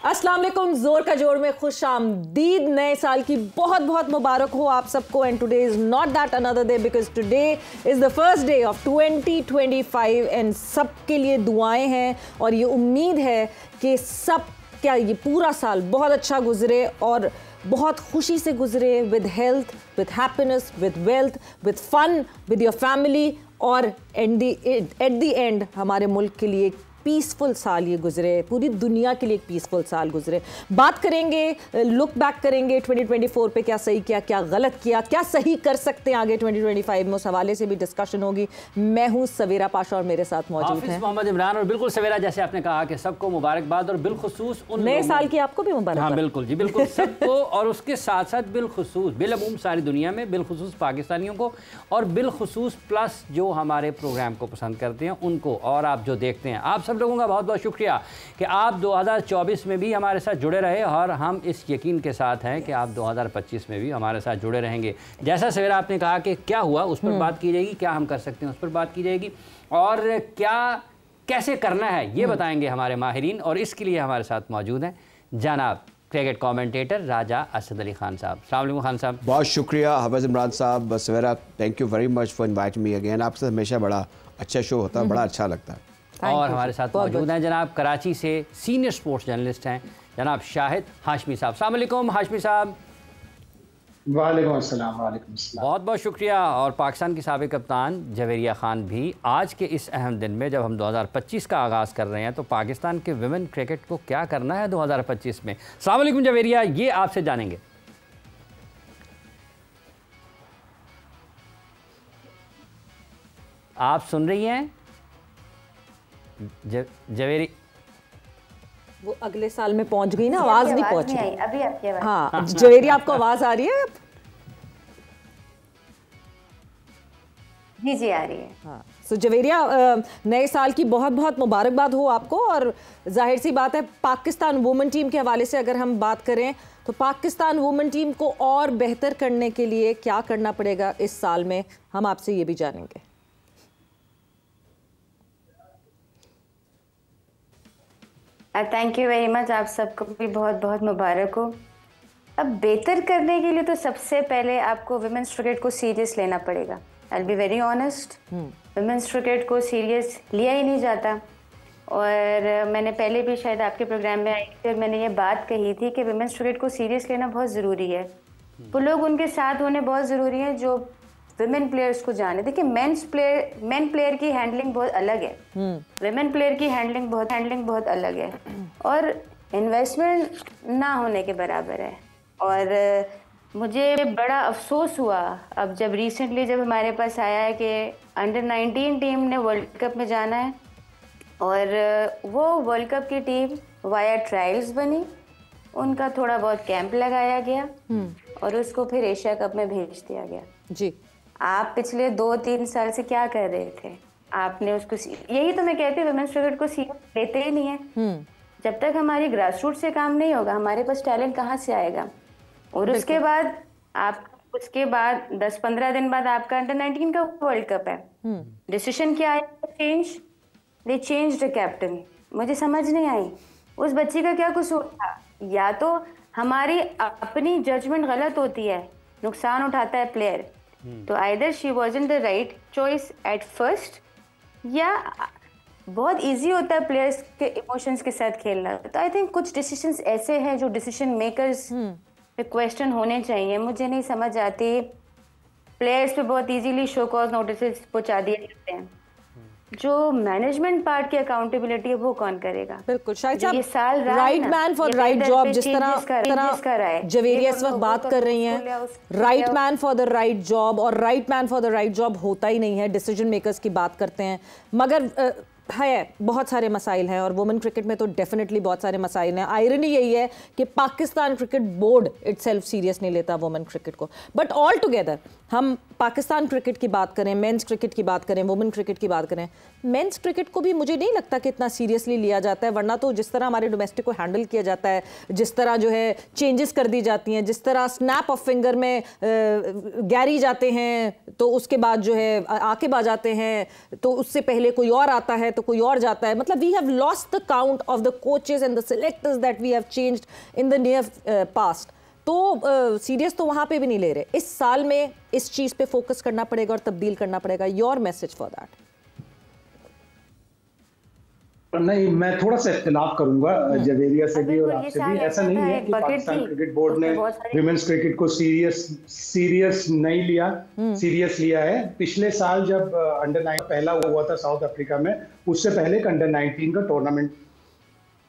अस्सलाम वालेकुम, जोर का जोड़ में खुश आमदीद। नए साल की बहुत बहुत मुबारक हो आप सबको। And today is not that another day because today is the first day of 2025 and सबके लिए दुआएं हैं और ये उम्मीद है कि सब क्या ये पूरा साल बहुत अच्छा गुजरे और बहुत खुशी से गुजरे, with health, with happiness, with wealth, with fun, with your family और एट द एंड हमारे मुल्क के लिए पीसफुल साल ये गुजरे, पूरी दुनिया के लिए एक पीसफुल साल गुजरे। बात करेंगे, लुक बैक करेंगे 2024 पे, क्या सही किया, क्या गलत किया, क्या सही कर सकते हैं आगे 2025 में, उस हवाले से भी डिस्कशन होगी। मैं हूं सवेरा पाशा और मेरे साथ मौजूद हैं मोहम्मद इमरान। और बिल्कुल सवेरा, जैसे आपने कहा कि सबको मुबारकबाद और बिलखुसूस उन नए साल की आपको भी मुबारक। हाँ बिल्कुल जी, बिल्कुल सबको और उसके साथ साथ बिलखुसूस बिलअमूम सारी दुनिया में, बिलखुसूस पाकिस्तानियों को और बिलखुसूस प्लस जो हमारे प्रोग्राम को पसंद करते हैं उनको, और आप जो देखते हैं, आप सब लोगों का बहुत बहुत शुक्रिया कि आप 2024 में भी हमारे साथ जुड़े रहे और हम इस यकीन के साथ हैं कि आप 2025 में भी हमारे साथ जुड़े रहेंगे। जैसा सवेरा आपने कहा कि क्या हुआ उस पर बात की जाएगी, क्या हम कर सकते हैं उस पर बात की जाएगी और क्या कैसे करना है ये बताएंगे हमारे माहिरीन। और इसके लिए हमारे साथ मौजूद हैं जनाब क्रिकेट कमेंटेटर राजा असद अली खान साहब। अस्सलाम वालेकुम खान साहब। बहुत शुक्रिया हफीज़ इमरान साहब। Sawera, thank you very much for inviting me again. आपसे हमेशा बड़ा अच्छा शो होता है, बड़ा अच्छा लगता है। और हमारे साथ मौजूद हैं जनाब कराची से सीनियर स्पोर्ट्स जर्नलिस्ट हैं जनाब शाहिद हाशमी साहब। अस्सलाम वालेकुम हाशमी साहब। वालेकुम अस्सलाम। वालेकुम अस्सलाम। बहुत बहुत शुक्रिया। और पाकिस्तान की साबिक कप्तान जवेरिया खान भी आज के इस अहम दिन में, जब हम 2025 का आगाज़ कर रहे हैं, तो पाकिस्तान के विमेन क्रिकेट को क्या करना है 2025 में। अस्सलाम वालेकुम जवेरिया, ये आपसे जानेंगे। आप सुन रही हैं जवेरी? वो अगले साल में पहुंच गई ना, आवाज नहीं पहुंच रही अभी आपकी आवाज। हाँ जवेरी, आपको आवाज आ रही है? जी जी आ रही है। हाँ, सो जवेरिया, नए साल की बहुत बहुत मुबारकबाद हो आपको। और जाहिर सी बात है, पाकिस्तान वुमेन टीम के हवाले से अगर हम बात करें तो पाकिस्तान वुमेन टीम को और बेहतर करने के लिए क्या करना पड़ेगा इस साल में, हम आपसे ये भी जानेंगे। Thank you very much. आप सबको भी बहुत बहुत मुबारक हो। अब बेहतर करने के लिए तो सबसे पहले आपको विमेंस क्रिकेट को सीरियस लेना पड़ेगा। I be very honest, women's cricket को सीरियस लिया ही नहीं जाता। और मैंने पहले भी शायद आपके प्रोग्राम में आई थी और मैंने ये बात कही थी कि विमेंस क्रिकेट को सीरियस लेना बहुत ज़रूरी है। वो लोग उनके साथ होने बहुत ज़रूरी है जो विमेन प्लेयर्स को जाने। देखिए, मेन प्लेयर की हैंडलिंग बहुत अलग है, विमेन प्लेयर की हैंडलिंग बहुत अलग है और इन्वेस्टमेंट ना होने के बराबर है। और मुझे बड़ा अफसोस हुआ अब जब रिसेंटली जब हमारे पास आया है कि अंडर 19 टीम ने वर्ल्ड कप में जाना है और वो वर्ल्ड कप की टीम वाया ट्रायल्स बनी, उनका थोड़ा बहुत कैंप लगाया गया और उसको फिर एशिया कप में भेज दिया गया। जी, आप पिछले 2-3 साल से क्या कर रहे थे? आपने उसको, यही तो मैं कहती हूँ, वुमेन्स क्रिकेट को सीरियस लेते ही नहीं है। जब तक हमारी ग्रास रूट से काम नहीं होगा, हमारे पास टैलेंट कहाँ से आएगा? और उसके बाद 10-15 दिन बाद आपका अंडर 19 का वर्ल्ड कप है। डिसीजन क्या आया? दे चेंज द कैप्टन। मुझे समझ नहीं आई उस बच्ची का क्या कसूर था। या तो हमारी अपनी जजमेंट गलत होती है, नुकसान उठाता है प्लेयर, तो either she wasn't the right choice at first, या बहुत इजी होता है प्लेयर्स के इमोशंस के साथ खेलना। तो आई थिंक कुछ डिसीजंस ऐसे हैं जो डिसीजन मेकर्स पे क्वेश्चन होने चाहिए। मुझे नहीं समझ आती, प्लेयर्स पे बहुत इजीली शो कॉज नोटिस पहुंचा दिए जाते हैं। जो मैनेजमेंट पार्ट की अकाउंटेबिलिटी है वो कौन करेगा? बिल्कुल शायद साहब, ये साल right man for right job, जिस तरह जवेरिया इस वक्त बात कर रही हैं, right man for the right job, और right man for the right job होता ही नहीं है। डिसीजन मेकर्स की बात करते हैं, मगर है बहुत सारे मसाइल हैं और वुमेन क्रिकेट में तो डेफिनेटली बहुत सारे मसाइल हैं। आयरनी यही है कि Pakistan cricket board itself serious नहीं लेता वुमेन क्रिकेट को। बट ऑल टुगेदर हम पाकिस्तान क्रिकेट की बात करें, मेंस क्रिकेट की बात करें, वुमेन क्रिकेट की बात करें, मेंस क्रिकेट को भी मुझे नहीं लगता कि इतना सीरियसली लिया जाता है। वरना तो जिस तरह हमारे डोमेस्टिक को हैंडल किया जाता है, जिस तरह जो है चेंजेस कर दी जाती हैं, जिस तरह स्नैप ऑफ फिंगर में गैरी जाते हैं तो उसके बाद जो है आकिब आ जाते हैं, तो उससे पहले कोई और आता है, तो कोई और जाता है, मतलब we have lost the count of the coaches and the selectors that we have changed in the near past. तो सीरियस तो वहाँ पे भी नहीं ले रहे। इस साल में इस चीज़ पे फोकस करना पड़ेगा और तब्दील करना पड़ेगा। Your message for that? नहीं, मैं थोड़ा सा इख्तिलाफ करूंगा जवेरिया से भी और आपसे भी। ऐसा नहीं है कि पाकिस्तान क्रिकेट बोर्ड ने विमेंस क्रिकेट को सीरियस नहीं लिया, सीरियस लिया है। पिछले साल जब अंडर-9 पहला हुआ था साउथ अफ्रीका में, उससे पहले अंडर-19 का टूर्नामेंट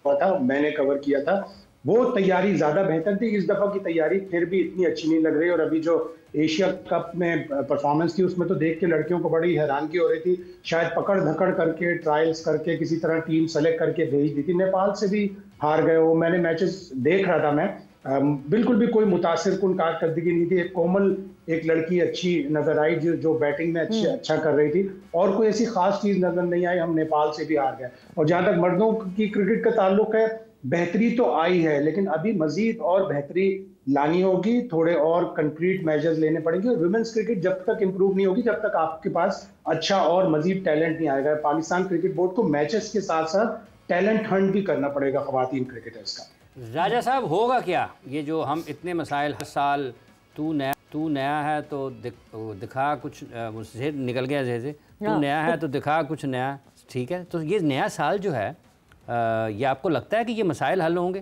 हुआ था, मैंने कवर किया था। वो तैयारी ज्यादा बेहतर थी। इस दफा की तैयारी फिर भी इतनी अच्छी नहीं लग रही। और अभी जो एशिया कप में परफॉर्मेंस थी उसमें तो देख के लड़कियों को बड़ी हैरानगी हो रही थी। शायद पकड़ धकड़ करके ट्रायल्स करके किसी तरह टीम सेलेक्ट करके भेज दी थी। नेपाल से भी हार गए वो। मैंने मैचेस देख रहा था मैं, बिल्कुल भी कोई मुतासिर कुन कारकर्दगी नहीं थी। एक कोमल एक लड़की अच्छी नजर आई जो बैटिंग में अच्छा कर रही थी, और कोई ऐसी खास चीज नजर नहीं आई। हम नेपाल से भी हार गए। और जहां तक मर्दों की क्रिकेट का ताल्लुक है, बेहतरी तो आई है, लेकिन अभी मजीद और बेहतरी लानी होगी। थोड़े और कंक्रीट मेजर्स लेने पड़ेंगे। और वुमेन्स क्रिकेट जब तक इंप्रूव नहीं होगी, जब तक आपके पास अच्छा और मजीद टैलेंट नहीं आएगा। पाकिस्तान क्रिकेट बोर्ड को मैचेस के साथ साथ टैलेंट हंट भी करना पड़ेगा खवातीन क्रिकेटर्स का। राजा साहब, होगा क्या ये जो हम इतने मसाइल हर साल, तू नया है तो दिखा कुछ, मुझसे निकल गया जैसे, तू नया है तो दिखा कुछ नया, ठीक है। तो ये नया साल जो है, ये आपको लगता है कि ये मसाइल हल होंगे?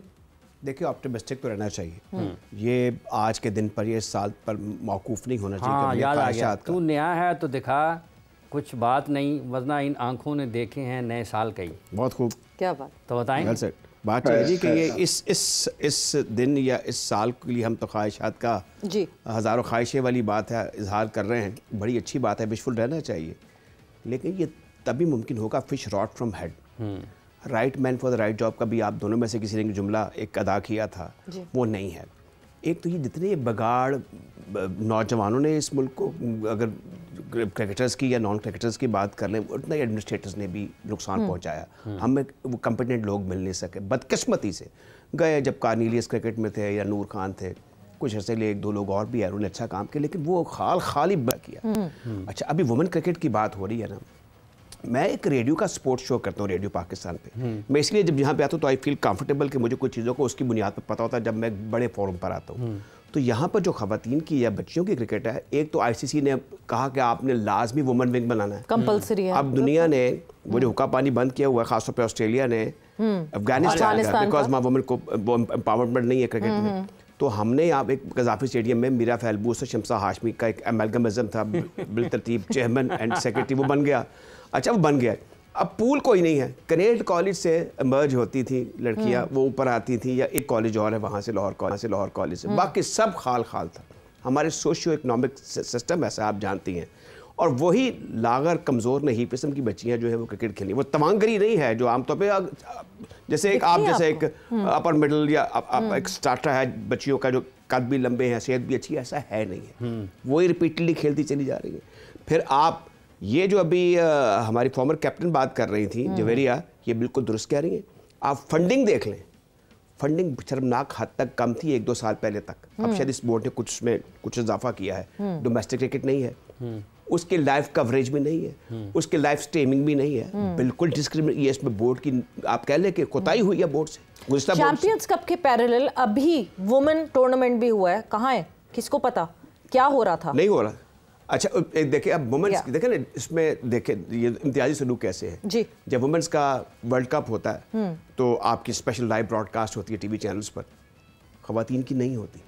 देखिए, ऑप्टिमिस्टिक तो रहना चाहिए। ये आज के दिन पर, ये साल पर मौकूफ़ नहीं होना चाहिए। हाँ, याद आ गया, तू नया है तो दिखा कुछ बात नहीं, वरना इन आंखों ने देखे हैं नए साल कई। बहुत खूब, क्या बात। तो बताएं। बात यह है कि ये इस दिन या इस साल के लिए हम तो ख्वाहिशात का जी हज़ारों ख्वाहिशें वाली बात है इजहार कर रहे हैं। बड़ी अच्छी बात है, विशफुल रहना चाहिए। लेकिन ये तभी मुमकिन होगा, fish rot from head, right man for the right job का भी आप दोनों में से किसी ने जुमला एक अदा किया था, वो नहीं है। एक तो ये जितने बगाड़ नौजवानों ने इस मुल्क को, अगर क्रिकेटर्स की या नॉन क्रिकेटर्स की बात कर लें, उतना ही एडमिनिस्ट्रेटर्स ने भी नुकसान पहुंचाया। हमें वो कॉम्पिटेंट लोग मिल नहीं सके। बदकिस्मती से गए जब कार्नीलियस क्रिकेट में थे या नूर खान थे, कुछ ऐसे लिए एक दो लोग और भी हैं, उन्होंने अच्छा काम किया, लेकिन वो खाली किया। अच्छा, अभी वुमेन क्रिकेट की बात हो रही है ना, मैं एक रेडियो का स्पोर्ट्स शो करता हूँ रेडियो पाकिस्तान पे। मैं इसलिए जब यहाँ पे आता हूँ तो आई फील कंफर्टेबल कि मुझे कुछ चीज़ों को उसकी बुनियाद पर पता होता है जब मैं बड़े फोरम पर आता हूँ। तो यहाँ पर जो खवातीन की या बच्चियों की क्रिकेट है, एक तो ICC ने कहा कि आपने लाजमी वुमेन विंग बनाना है, कंपल्सरी है। अब दुनिया ने वो जो हुक्का पानी बंद किया हुआ है, खासतौर पर ऑस्ट्रेलिया ने अफगानिस्तान, बिकॉज माँ वुमेन को एम्पावरमेंट नहीं है क्रिकेट में। तो हमने यहाँ एक गजाफी स्टेडियम में मीरा फैलबूस और शमसा हाशमी का एक एमलगमिज्म था, बिलतरतीब चेयरमैन एंड सेक्रेटरी, वो बन गया। अच्छा, वो बन गया। अब पूल कोई नहीं है। कनेड कॉलेज से इमर्ज होती थी लड़कियां, वो ऊपर आती थी, या एक कॉलेज और है वहाँ से लाहौर कॉलेज से, बाकी सब खाल था। हमारे सोशियो इकनॉमिक सिस्टम ऐसा आप जानती हैं। और वही लागर कमज़ोर नहीं किस्म की बच्चियां जो है वो क्रिकेट खेली। वो तवांगरी नहीं है जो आमतौर पर जैसे एक अपर मिडल या एक स्टार्टर है बच्चियों का, जो कद भी लंबे हैं, सेहत भी अच्छी है, ऐसा है नहीं है। वही रिपीटली खेलती चली जा रही है। फिर आप ये जो अभी हमारी फॉर्मर कैप्टन बात कर रही थी जवेरिया, ये बिल्कुल दुरुस्त कह रही हैं। आप फंडिंग देख लें, फंडिंग शर्मनाक हद तक कम थी 1-2 साल पहले तक। अब शायद इस बोर्ड ने कुछ इजाफा किया है। डोमेस्टिक क्रिकेट नहीं है, उसके लाइव कवरेज भी नहीं है, उसके लाइव स्ट्रीमिंग भी नहीं है। बिल्कुल डिस्क्रिमिनेट, ये इसमें बोर्ड की आप कह लें कि कोताही हुई है बोर्ड से। चैंपियंस कप के पैरेलल अभी वुमेन टूर्नामेंट भी हुआ है, कहाँ है, किसको पता क्या हो रहा था? नहीं हो रहा। अच्छा, देखिए अब वुमेन्स देखें ना, इसमें देखें ये इम्तियाजी सलूक कैसे है जी। जब वुमेन्स का वर्ल्ड कप होता है तो आपकी स्पेशल लाइव ब्रॉडकास्ट होती है टीवी चैनल्स पर, खवातीन की नहीं होती।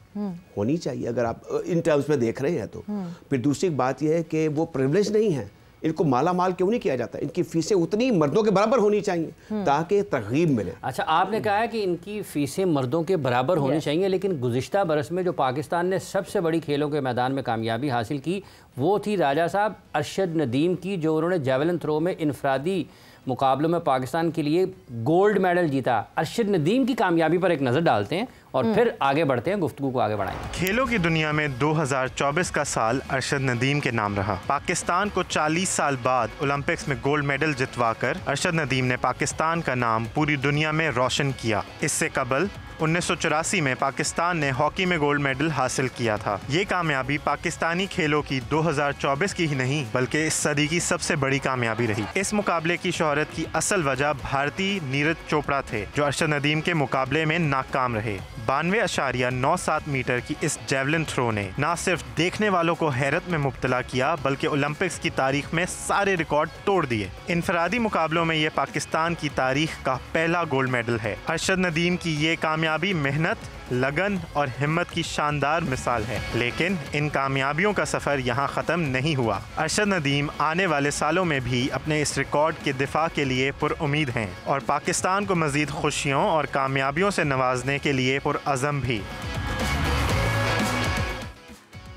होनी चाहिए अगर आप इन टर्म्स में देख रहे हैं तो। फिर दूसरी बात यह है कि वो प्रिविलेज नहीं है, इनको माला माल क्यों नहीं किया जाता? इनकी फीसें उतनी मर्दों के बराबर होनी चाहिए ताकि तरगीब मिले। अच्छा, आपने कहा है कि इनकी फीसें मर्दों के बराबर होनी चाहिए, लेकिन गुज़िश्ता बरस में जो पाकिस्तान ने सबसे बड़ी खेलों के मैदान में कामयाबी हासिल की, वो थी राजा साहब अरशद नदीम की, जो उन्होंने जेवलिन थ्रो में इनफरादी मुकाबलों में पाकिस्तान के लिए गोल्ड मेडल जीता। अरशद नदीम की कामयाबी पर एक नज़र डालते हैं और फिर आगे बढ़ते हैं, गुफ्तगू को आगे बढ़ाएंगे। खेलों की दुनिया में 2024 का साल अरशद नदीम के नाम रहा। पाकिस्तान को 40 साल बाद ओलंपिक्स में गोल्ड मेडल जितवाकर अरशद नदीम ने पाकिस्तान का नाम पूरी दुनिया में रोशन किया। इससे कबल 1984 में पाकिस्तान ने हॉकी में गोल्ड मेडल हासिल किया था। ये कामयाबी पाकिस्तानी खेलों की 2024 की ही नहीं बल्कि इस सदी की सबसे बड़ी कामयाबी रही। इस मुकाबले की शोहरत की असल वजह भारतीय नीरज चोपड़ा थे, जो अरशद नदीम के मुकाबले में नाकाम रहे। 92.97 मीटर की इस जेवलिन थ्रो ने न सिर्फ देखने वालों को हैरत में मुब्तला किया बल्कि ओलंपिक्स की तारीख में सारे रिकॉर्ड तोड़ दिए। इनफरादी मुकाबलों में ये पाकिस्तान की तारीख का पहला गोल्ड मेडल है। अरशद नदीम की ये कामयाबी मेहनत, लगन और हिम्मत की शानदार मिसाल है। लेकिन इन कामयाबियों का सफर यहाँ खत्म नहीं हुआ। अरशद नदीम आने वाले सालों में भी अपने इस रिकॉर्ड के दिफा के लिए पुरउम्मीद हैं और पाकिस्तान को मजीद खुशियों और कामयाबियों से नवाजने के लिए पुरअज़म भी।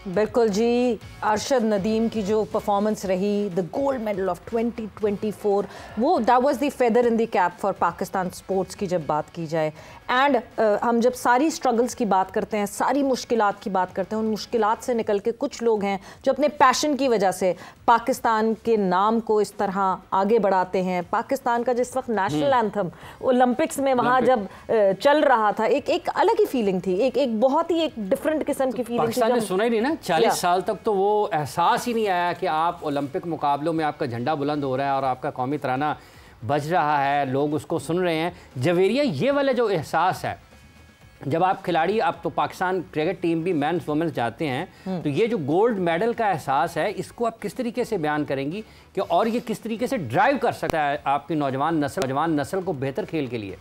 बिल्कुल जी, अरशद नदीम की जो परफॉर्मेंस रही, द गोल्ड मेडल ऑफ 2024, वो that was the feather in the cap for Pakistan sports की जब बात की जाए। एंड हम जब सारी स्ट्रगल्स की बात करते हैं, सारी मुश्किलात की बात करते हैं, उन मुश्किलात से निकल के कुछ लोग हैं जो अपने पैशन की वजह से पाकिस्तान के नाम को इस तरह आगे बढ़ाते हैं। पाकिस्तान का जिस वक्त नेशनल एंथम ओलंपिक्स में वहाँ जब चल रहा था, एक अलग ही फीलिंग थी, एक बहुत ही एक डिफरेंट किस्म की फीलिंग थी। सुना ही नहीं ना 40 साल तक, तो वो एहसास ही नहीं आया कि आप ओलंपिक मुकाबलों में आपका झंडा बुलंद हो रहा है और आपका कौमी तराना बज रहा है, लोग उसको सुन रहे हैं। जवेरिया, ये वाला जो एहसास है जब आप खिलाड़ी, आप तो पाकिस्तान क्रिकेट टीम भी मेंस वुमेन्स जाते हैं, तो ये जो गोल्ड मेडल का एहसास है, इसको आप किस तरीके से बयान करेंगी कि और ये किस तरीके से ड्राइव कर सकता है आपकी नौजवान नस्ल को बेहतर खेल के लिए?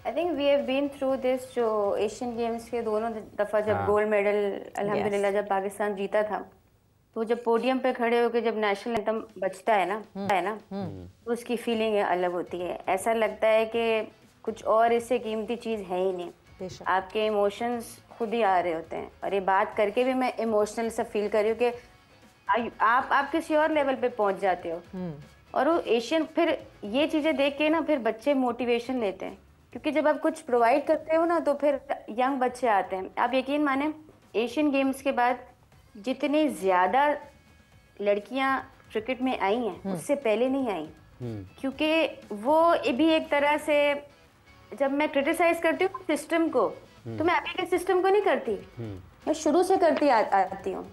I think we have been through this, जो एशियन गेम्स के दोनों दफ़ा जब गोल्ड मेडल अल्हम्दुलिल्लाह जब पाकिस्तान जीता था, तो जब पोडियम पे खड़े होकर जब नेशनल एंथम बजता है ना, तो उसकी फीलिंग अलग होती है। ऐसा लगता है कि कुछ और इससे कीमती चीज़ है ही नहीं। आपके इमोशंस खुद ही आ रहे होते हैं, और ये बात करके भी मैं इमोशनल सा फील कर रही हूँ कि आप किसी और लेवल पे पहुँच जाते हो। और वो एशियन, फिर ये चीज़ें देख के ना फिर बच्चे मोटिवेशन लेते हैं, क्योंकि जब आप कुछ प्रोवाइड करते हो ना तो फिर यंग बच्चे आते हैं। आप यकीन माने, एशियन गेम्स के बाद जितनी ज़्यादा लड़कियां क्रिकेट में आई हैं उससे पहले नहीं आई, क्योंकि वो भी एक तरह से, जब मैं क्रिटिसाइज करती हूँ सिस्टम को, तो मैं अभी के सिस्टम को नहीं करती, मैं शुरू से करती आती हूँ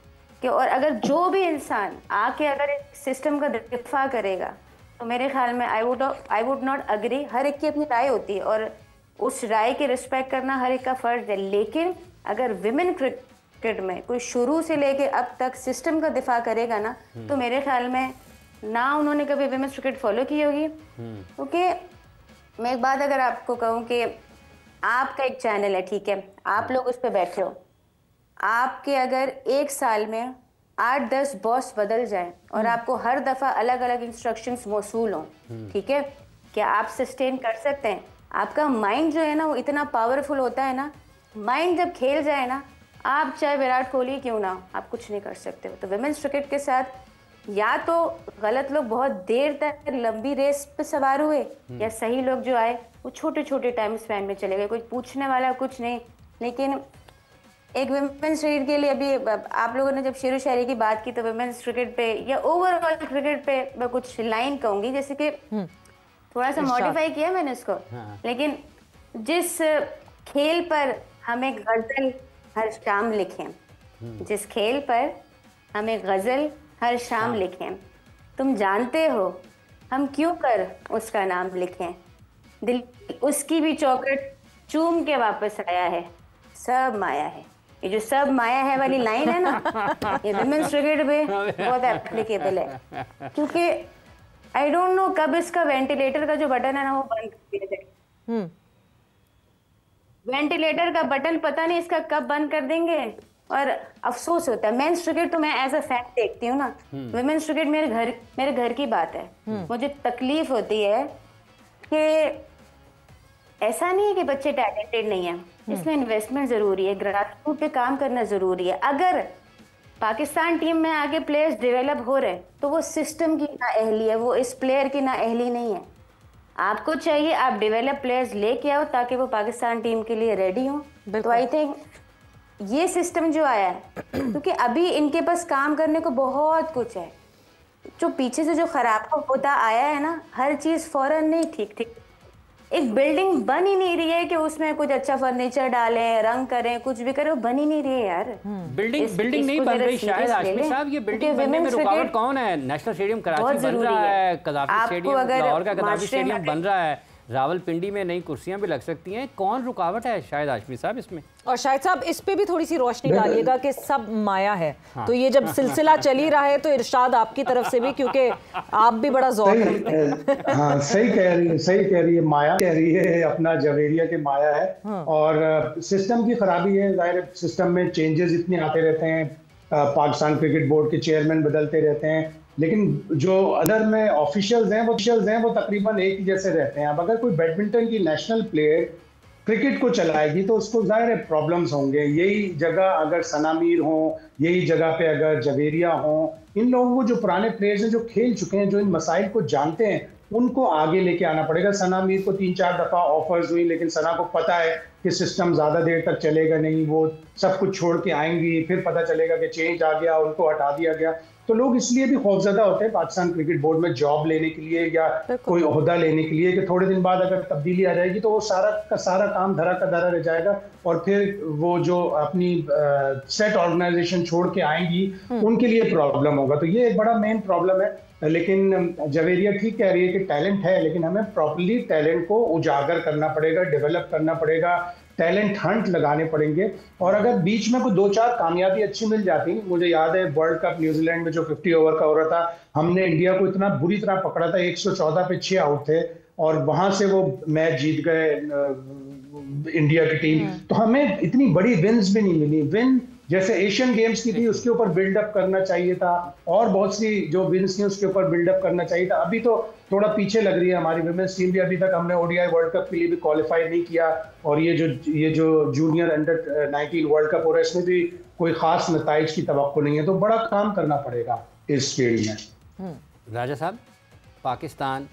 कि और अगर जो भी इंसान आके अगर सिस्टम का दिफा करेगा तो मेरे ख्याल में आई वुड नॉट अग्री। हर एक की अपनी राय होती है और उस राय की रिस्पेक्ट करना हर एक का फर्ज है, लेकिन अगर विमेन क्रिकेट में कोई शुरू से लेके अब तक सिस्टम का दिफा करेगा ना, तो मेरे ख्याल में ना उन्होंने कभी विमेन क्रिकेट फॉलो की होगी। क्योंकि मैं एक बात अगर आपको कहूँ कि आपका एक चैनल है, ठीक है, आप लोग उस पर बैठे हो, आपके अगर एक साल में 8-10 बॉस बदल जाए और आपको हर दफ़ा अलग अलग इंस्ट्रक्शंस मौसूल हों, ठीक है, क्या आप सस्टेन कर सकते हैं? आपका माइंड जो है ना वो इतना पावरफुल होता है ना, माइंड जब खेल जाए ना, आप चाहे विराट कोहली क्यों ना हो, आप कुछ नहीं कर सकते हो। तो विमेंस क्रिकेट के साथ या तो गलत लोग बहुत देर तक लंबी रेस पे सवार हुए, या सही लोग जो आए वो छोटे छोटे टाइम स्पैन में चले गए, कोई पूछने वाला कुछ नहीं। लेकिन एक वुमेन्स क्रिकेट के लिए अभी आप लोगों ने जब शेरो शायरी की बात की, तो वुमेन्स क्रिकेट पे या ओवरऑल क्रिकेट पे मैं कुछ लाइन कहूंगी, जैसे कि थोड़ा सा मॉडिफाई किया मैंने इसको, लेकिन जिस खेल पर हमें गजल हर शाम लिखें, जिस खेल पर हमें गजल हर शाम लिखें, तुम जानते हो हम क्यों कर उसका नाम लिखें, दिल उसकी भी चौखट चूम के वापस आया है, सब माया है। ये जो सब माया है वाली लाइन है ना, ये विमेंस क्रिकेट पे बहुत एप्लीकेबल है, क्योंकि आई डोंट नो कब इसका वेंटिलेटर का जो बटन है ना वो बंद कर दिया जाए। वेंटिलेटर का बटन पता नहीं इसका कब बंद कर देंगे, और अफसोस होता है। मेंस क्रिकेट तो मैं एज अ फैक्ट देखती हूँ ना, विमेंस क्रिकेट मेरे घर की बात है। मुझे तकलीफ होती है कि ऐसा नहीं है कि बच्चे टैलेंटेड नहीं है, इसमें इन्वेस्टमेंट जरूरी है, ग्रासरूट पे काम करना जरूरी है। अगर पाकिस्तान टीम में आगे प्लेयर्स डेवलप हो रहे तो वो सिस्टम की नाअहली है, वो इस प्लेयर की नाअहली नहीं है। आपको चाहिए आप डेवलप प्लेयर्स लेके आओ ताकि वो पाकिस्तान टीम के लिए रेडी हो। तो आई थिंक ये सिस्टम जो आया है, क्योंकि अभी इनके पास काम करने को बहुत कुछ है, जो पीछे से जो खराब होता आया है ना, हर चीज फौरन नहीं ठीक एक बिल्डिंग बन ही नहीं रही है कि उसमें कुछ अच्छा फर्नीचर डालें, रंग करें, कुछ भी करें, वो बन ही नहीं रही है यार। बिल्डिंग नहीं बन रही शायद आशमी साहब। ये बिल्डिंग बनने में रुकावट कौन है? नेशनल स्टेडियम कराची बन रहा है, कदाफी स्टेडियम लाहौर का कदाफी स्टेडियम बन रहा है, रावलपिंडी में नई कुर्सियां भी लग सकती हैं। कौन रुकावट है शायद आशमी साहब इसमें? और शायद साहब इस पे भी थोड़ी सी रोशनी डालिएगा कि सब माया है। हाँ। तो ये जब सिलसिला चल ही रहा है तो इरशाद आपकी तरफ से भी, क्योंकि आप भी बड़ा ज़ौक रखते हैं। हाँ, सही कह रही है माया कह रही है, अपना जवेरिया के माया है। हाँ। और सिस्टम की खराबी है, जाहिर सिस्टम में चेंजेस इतने आते रहते हैं, पाकिस्तान क्रिकेट बोर्ड के चेयरमैन बदलते रहते हैं, लेकिन जो अदर में ऑफिशियल्स हैं वो तकरीबन एक ही जैसे रहते हैं। अब अगर कोई बैडमिंटन की नेशनल प्लेयर क्रिकेट को चलाएगी तो उसको जाहिर है प्रॉब्लम्स होंगे। यही जगह अगर सना मीर हो, यही जगह पे अगर जवेरिया हो, इन लोगों को जो पुराने प्लेयर्स हैं जो खेल चुके हैं, जो इन मसाइल को जानते हैं, उनको आगे लेके आना पड़ेगा। सना मीर को 3-4 दफा ऑफर्स हुई, लेकिन सना को पता है कि सिस्टम ज्यादा देर तक चलेगा नहीं, वो सब कुछ छोड़ के आएंगी, फिर पता चलेगा कि चेंज आ गया, उनको हटा दिया गया। तो लोग इसलिए भी खौफजदा होते हैं पाकिस्तान क्रिकेट बोर्ड में जॉब लेने के लिए या कोई ओहदा लेने के लिए कि थोड़े दिन बाद अगर तब्दीली आ जाएगी तो वो सारा का सारा काम धरा का धरा रह जाएगा, और फिर वो जो अपनी सेट ऑर्गेनाइजेशन छोड़ के आएंगी उनके लिए प्रॉब्लम होगा। तो ये एक बड़ा मेन प्रॉब्लम है। लेकिन जवेरिया ठीक कह रही है कि टैलेंट है, लेकिन हमें प्रॉपर्ली टैलेंट को उजागर करना पड़ेगा, डेवलप करना पड़ेगा, टैलेंट हंट लगाने पड़ेंगे। और अगर बीच में कोई 2-4 कामयाबी अच्छी मिल जाती, मुझे याद है वर्ल्ड कप न्यूजीलैंड में जो 50 ओवर का हो रहा था, हमने इंडिया को इतना बुरी तरह पकड़ा था, 114 पे 6 आउट थे और वहां से वो मैच जीत गए इंडिया की टीम। तो हमें इतनी बड़ी विन्स भी नहीं मिली। विन जैसे एशियन गेम्स की थी उसके ऊपर बिल्डअप करना चाहिए था, और बहुत सी जो विन्स थी उसके ऊपर बिल्डअप करना चाहिए था। अभी तो थोड़ा पीछे लग रही है हमारी विमेंस टीम भी। अभी तक हमने ओडीआई वर्ल्ड कप के लिए भी क्वालिफाई नहीं किया, और ये जो जूनियर अंडर 19 वर्ल्ड कप हो रहा है इसमें भी कोई खास नताइज की तवक्को नहीं है। तो बड़ा काम करना पड़ेगा इस फील्ड में। राजा साहब, पाकिस्तान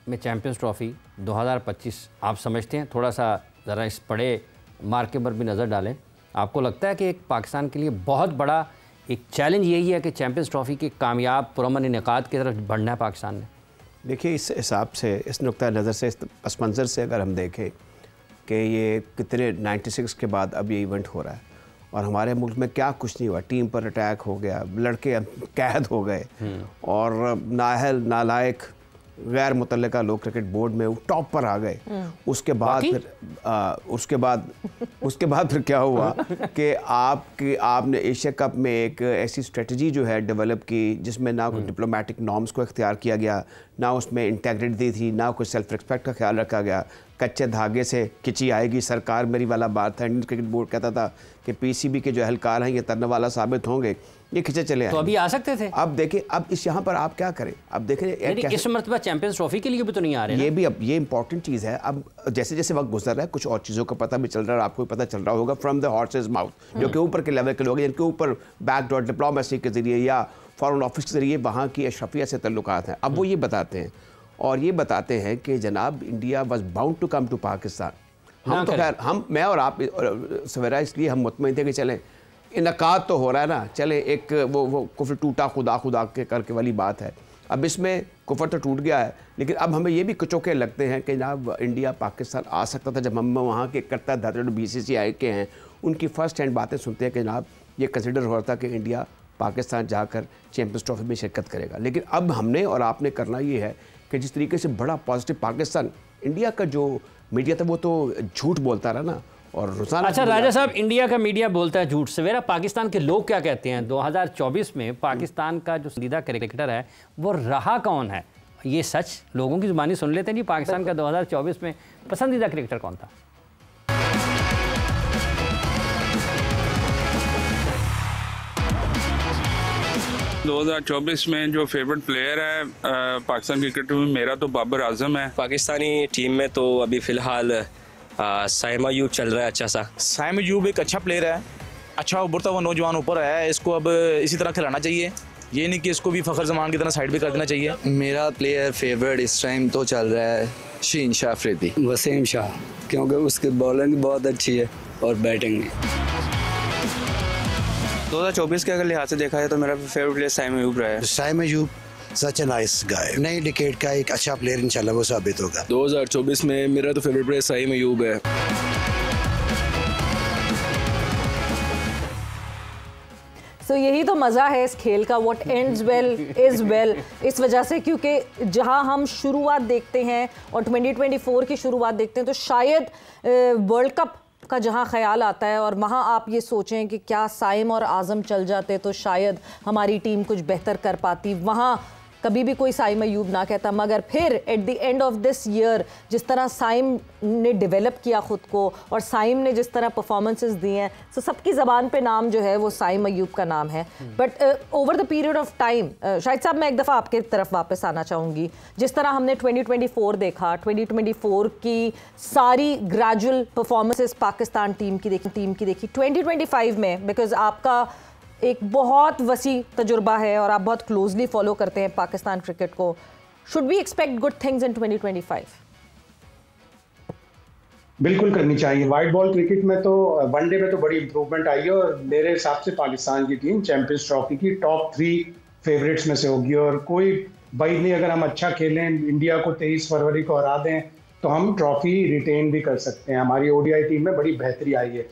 में चैंपियंस ट्रॉफी 2025 आप समझते हैं? थोड़ा सा ज़रा इस बड़े मार्के पर भी नज़र डालें। आपको लगता है कि एक पाकिस्तान के लिए बहुत बड़ा एक चैलेंज यही है कि चैंपियंस ट्रॉफी के कामयाब पुरअमन इनेकाद की तरफ बढ़ना है पाकिस्तान ने? देखिए, इस हिसाब से, इस नुक्ता नज़र से, इस पस मंज़र से अगर हम देखें कि ये कितने 96 के बाद अब ये इवेंट हो रहा है और हमारे मुल्क में क्या कुछ नहीं हुआ। टीम पर अटैक हो गया, लड़के कैद हो गए और नाअहल नालायक गैर मुतल्लिका लोग क्रिकेट बोर्ड में टॉप पर आ गए। उसके बाद फिर क्या हुआ कि आपने एशिया कप में एक ऐसी स्ट्रेटजी जो है डेवलप की जिसमें ना कोई डिप्लोमेटिक नॉर्म्स को इख्तियार किया गया, ना उसमें इंटेग्रिटी थी, ना कोई सेल्फ रिस्पेक्ट का ख्याल रखा गया। कच्चे धागे से खिंची आएगी सरकार मेरी वाला बात था। इंडियन क्रिकेट बोर्ड कहता था कि पीसीबी के जो एहलकार हैं ये तरने वाला साबित होंगे, ये खिंचे चले आए। तो अभी आ सकते थे। अब देखिए, अब इस यहाँ पर आप क्या करें? अब देखें इस मरतबा चैंपियंस ट्रॉफी के लिए भी तो नहीं आ रहे। ये भी अब ये इंपॉर्टेंट चीज़ है। अब जैसे जैसे वक्त गुजर रहा है कुछ और चीज़ों का पता भी चल रहा है, आपको भी पता चल रहा होगा फ्रॉम द हॉर्सेस माउथ, जो कि ऊपर के लेवल के लोग हैं जिनके ऊपर बैकडोर डिप्लोमेसी के ज़रिए या फॉरेन ऑफिस के ज़रिए वहाँ की अशरफिया से तल्लुकात हैं। अब वो ये बताते हैं और ये बताते हैं कि जनाब India was bound to come to Pakistan. हम तो खैर मैं और आप सवेरा इसलिए हम मुतमईन थे कि चलें इनकाद तो हो रहा है ना, चले एक वो कुफर टूटा खुदा के करके वाली बात है। अब इसमें कुफर तो टूट गया है, लेकिन अब हमें ये भी कुचोके लगते हैं कि जनाब इंडिया पाकिस्तान आ सकता था। जब हम वहाँ के करता धरते BCCI के हैं उनकी फ़र्स्ट हैंड बातें सुनते हैं कि जनाब ये कंसिडर हो रहा था कि इंडिया पाकिस्तान जाकर चैंपियंस ट्रॉफी में शिरकत करेगा। लेकिन अब हमने और आपने करना ये है कि जिस तरीके से बड़ा पॉजिटिव पाकिस्तान, इंडिया का जो मीडिया था वो तो झूठ बोलता रहा ना, और रोजाना। अच्छा राजा साहब, इंडिया का मीडिया बोलता है झूठ, सवेरा पाकिस्तान के लोग क्या कहते हैं? 2024 में पाकिस्तान का जो पसंदीदा क्रिकेटर है वो रहा कौन है? ये सच लोगों की जुबानी सुन लेते हैं जी। पाकिस्तान का 2024 में पसंदीदा क्रिकेटर कौन था? दो 2024 में जो फेवरेट प्लेयर है पाकिस्तान क्रिकेट में, मेरा तो बाबर आजम है। पाकिस्तानी टीम में तो अभी फ़िलहाल साइम अयूब चल रहा है अच्छा सा। साइम अयूब एक अच्छा प्लेयर है, अच्छा उभरता हुआ नौजवान ऊपर है, इसको अब इसी तरह खिलाना चाहिए, ये नहीं कि इसको भी फ़खर जमान की तरह साइड भी कर देना चाहिए। मेरा प्लेयर फेवरेट इस टाइम तो चल रहा है शीन शाह अफरीदी, वसीम शाह, क्योंकि उसकी बॉलिंग बहुत अच्छी है और बैटिंग भी। 2024 के अगर लिहाज से देखा जाए तो मेरा फेवरेट प्लेयर साइम अयूब रहा है। साइम अयूब सच ए नाइस गाय। नई डिकेड का एक अच्छा प्लेयर इंशाल्लाह वो साबित होगा। 2024 में मेरा तो फेवरेट प्लेयर साइम अयूब है। तो यही तो मज़ा है इस खेल का, what ends well is well. इस वजह से क्योंकि जहां हम शुरुआत देखते हैं और 2024 की शुरुआत देखते हैं तो शायद वर्ल्ड कप का जहां ख्याल आता है और वहां आप ये सोचें कि क्या साइम और आज़म चल जाते तो शायद हमारी टीम कुछ बेहतर कर पाती, वहां कभी भी कोई साइम अयूब ना कहता। मगर फिर eight the end of this year जिस तरह साइम ने डेवलप किया ख़ुद को और साइम ने जिस तरह परफॉर्मेंसेस दिए हैं, तो सबकी ज़बान पे नाम जो है वो साइम अयूब का नाम है। But over the period of time, Shahid साहब मैं एक दफ़ा आपके तरफ वापस आना चाहूँगी। जिस तरह हमने 2024 देखा, 2024 की सारी ग्रेजुअल परफॉर्मेंसेस पाकिस्तान टीम की देखी 2025 में, बिकॉज आपका एक बहुत वसी तजुर्बा है और आप बहुत क्लोजली फॉलो करते हैं पाकिस्तान क्रिकेट को। Should we expect good things in 2025? बिल्कुल करनी चाहिए। वाइट बॉल क्रिकेट में तो वनडे में तो बड़ी इंप्रूवमेंट आई है और मेरे हिसाब से पाकिस्तान की टीम चैंपियंस ट्रॉफी की टॉप 3 फेवरेट्स में से होगी। और कोई भाई नहीं, अगर हम अच्छा खेलें, इंडिया को 23 फरवरी को हरा दें तो हम ट्रॉफी रिटेन भी कर सकते हैं। हमारी ओडीआई टीम में बड़ी बेहतरी आई है।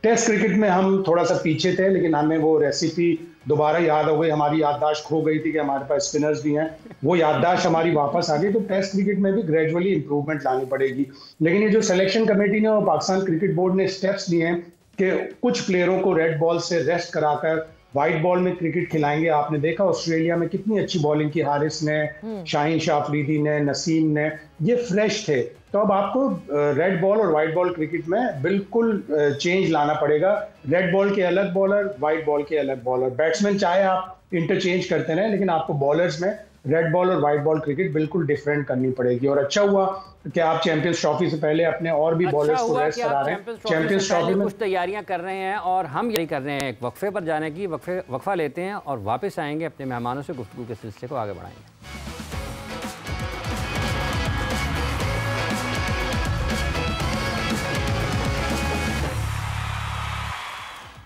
टेस्ट क्रिकेट में हम थोड़ा सा पीछे थे, लेकिन हमें वो रेसिपी दोबारा याद हो गई। हमारी याददाश्त खो गई थी कि हमारे पास स्पिनर्स भी हैं, वो याददाश्त हमारी वापस आ गई। तो टेस्ट क्रिकेट में भी ग्रेजुअली इंप्रूवमेंट लानी पड़ेगी। लेकिन ये जो सिलेक्शन कमेटी ने और पाकिस्तान क्रिकेट बोर्ड ने स्टेप्स लिए हैं कि कुछ प्लेयरों को रेड बॉल से रेस्ट कराकर वाइट बॉल में क्रिकेट खिलाएंगे। आपने देखा ऑस्ट्रेलिया में कितनी अच्छी बॉलिंग की, हारिस ने, शाहीन शाह अफरीदी ने, नसीम ने, ये फ्रेश थे। तो अब आपको रेड बॉल और वाइट बॉल क्रिकेट में बिल्कुल चेंज लाना पड़ेगा। रेड बॉल के अलग बॉलर, वाइट बॉल के अलग बॉलर। बैट्समैन चाहे आप इंटरचेंज करते रहें, लेकिन आपको बॉलर्स में रेड बॉल और वाइट बॉल क्रिकेट बिल्कुल डिफरेंट करनी पड़ेगी। और अच्छा हुआ कि आप चैंपियंस ट्रॉफी से पहले अपने और भी बॉलर्स को रेस्ट करा रहे हैं। चैंपियंस ट्रॉफी में कुछ तैयारियां कर रहे हैं और हम यही कर रहे हैं, एक वक्फे पर जाने की। वक्फा लेते हैं और वापस आएंगे, अपने मेहमानों से गुफ्तगू के सिलसिले को आगे बढ़ाएंगे।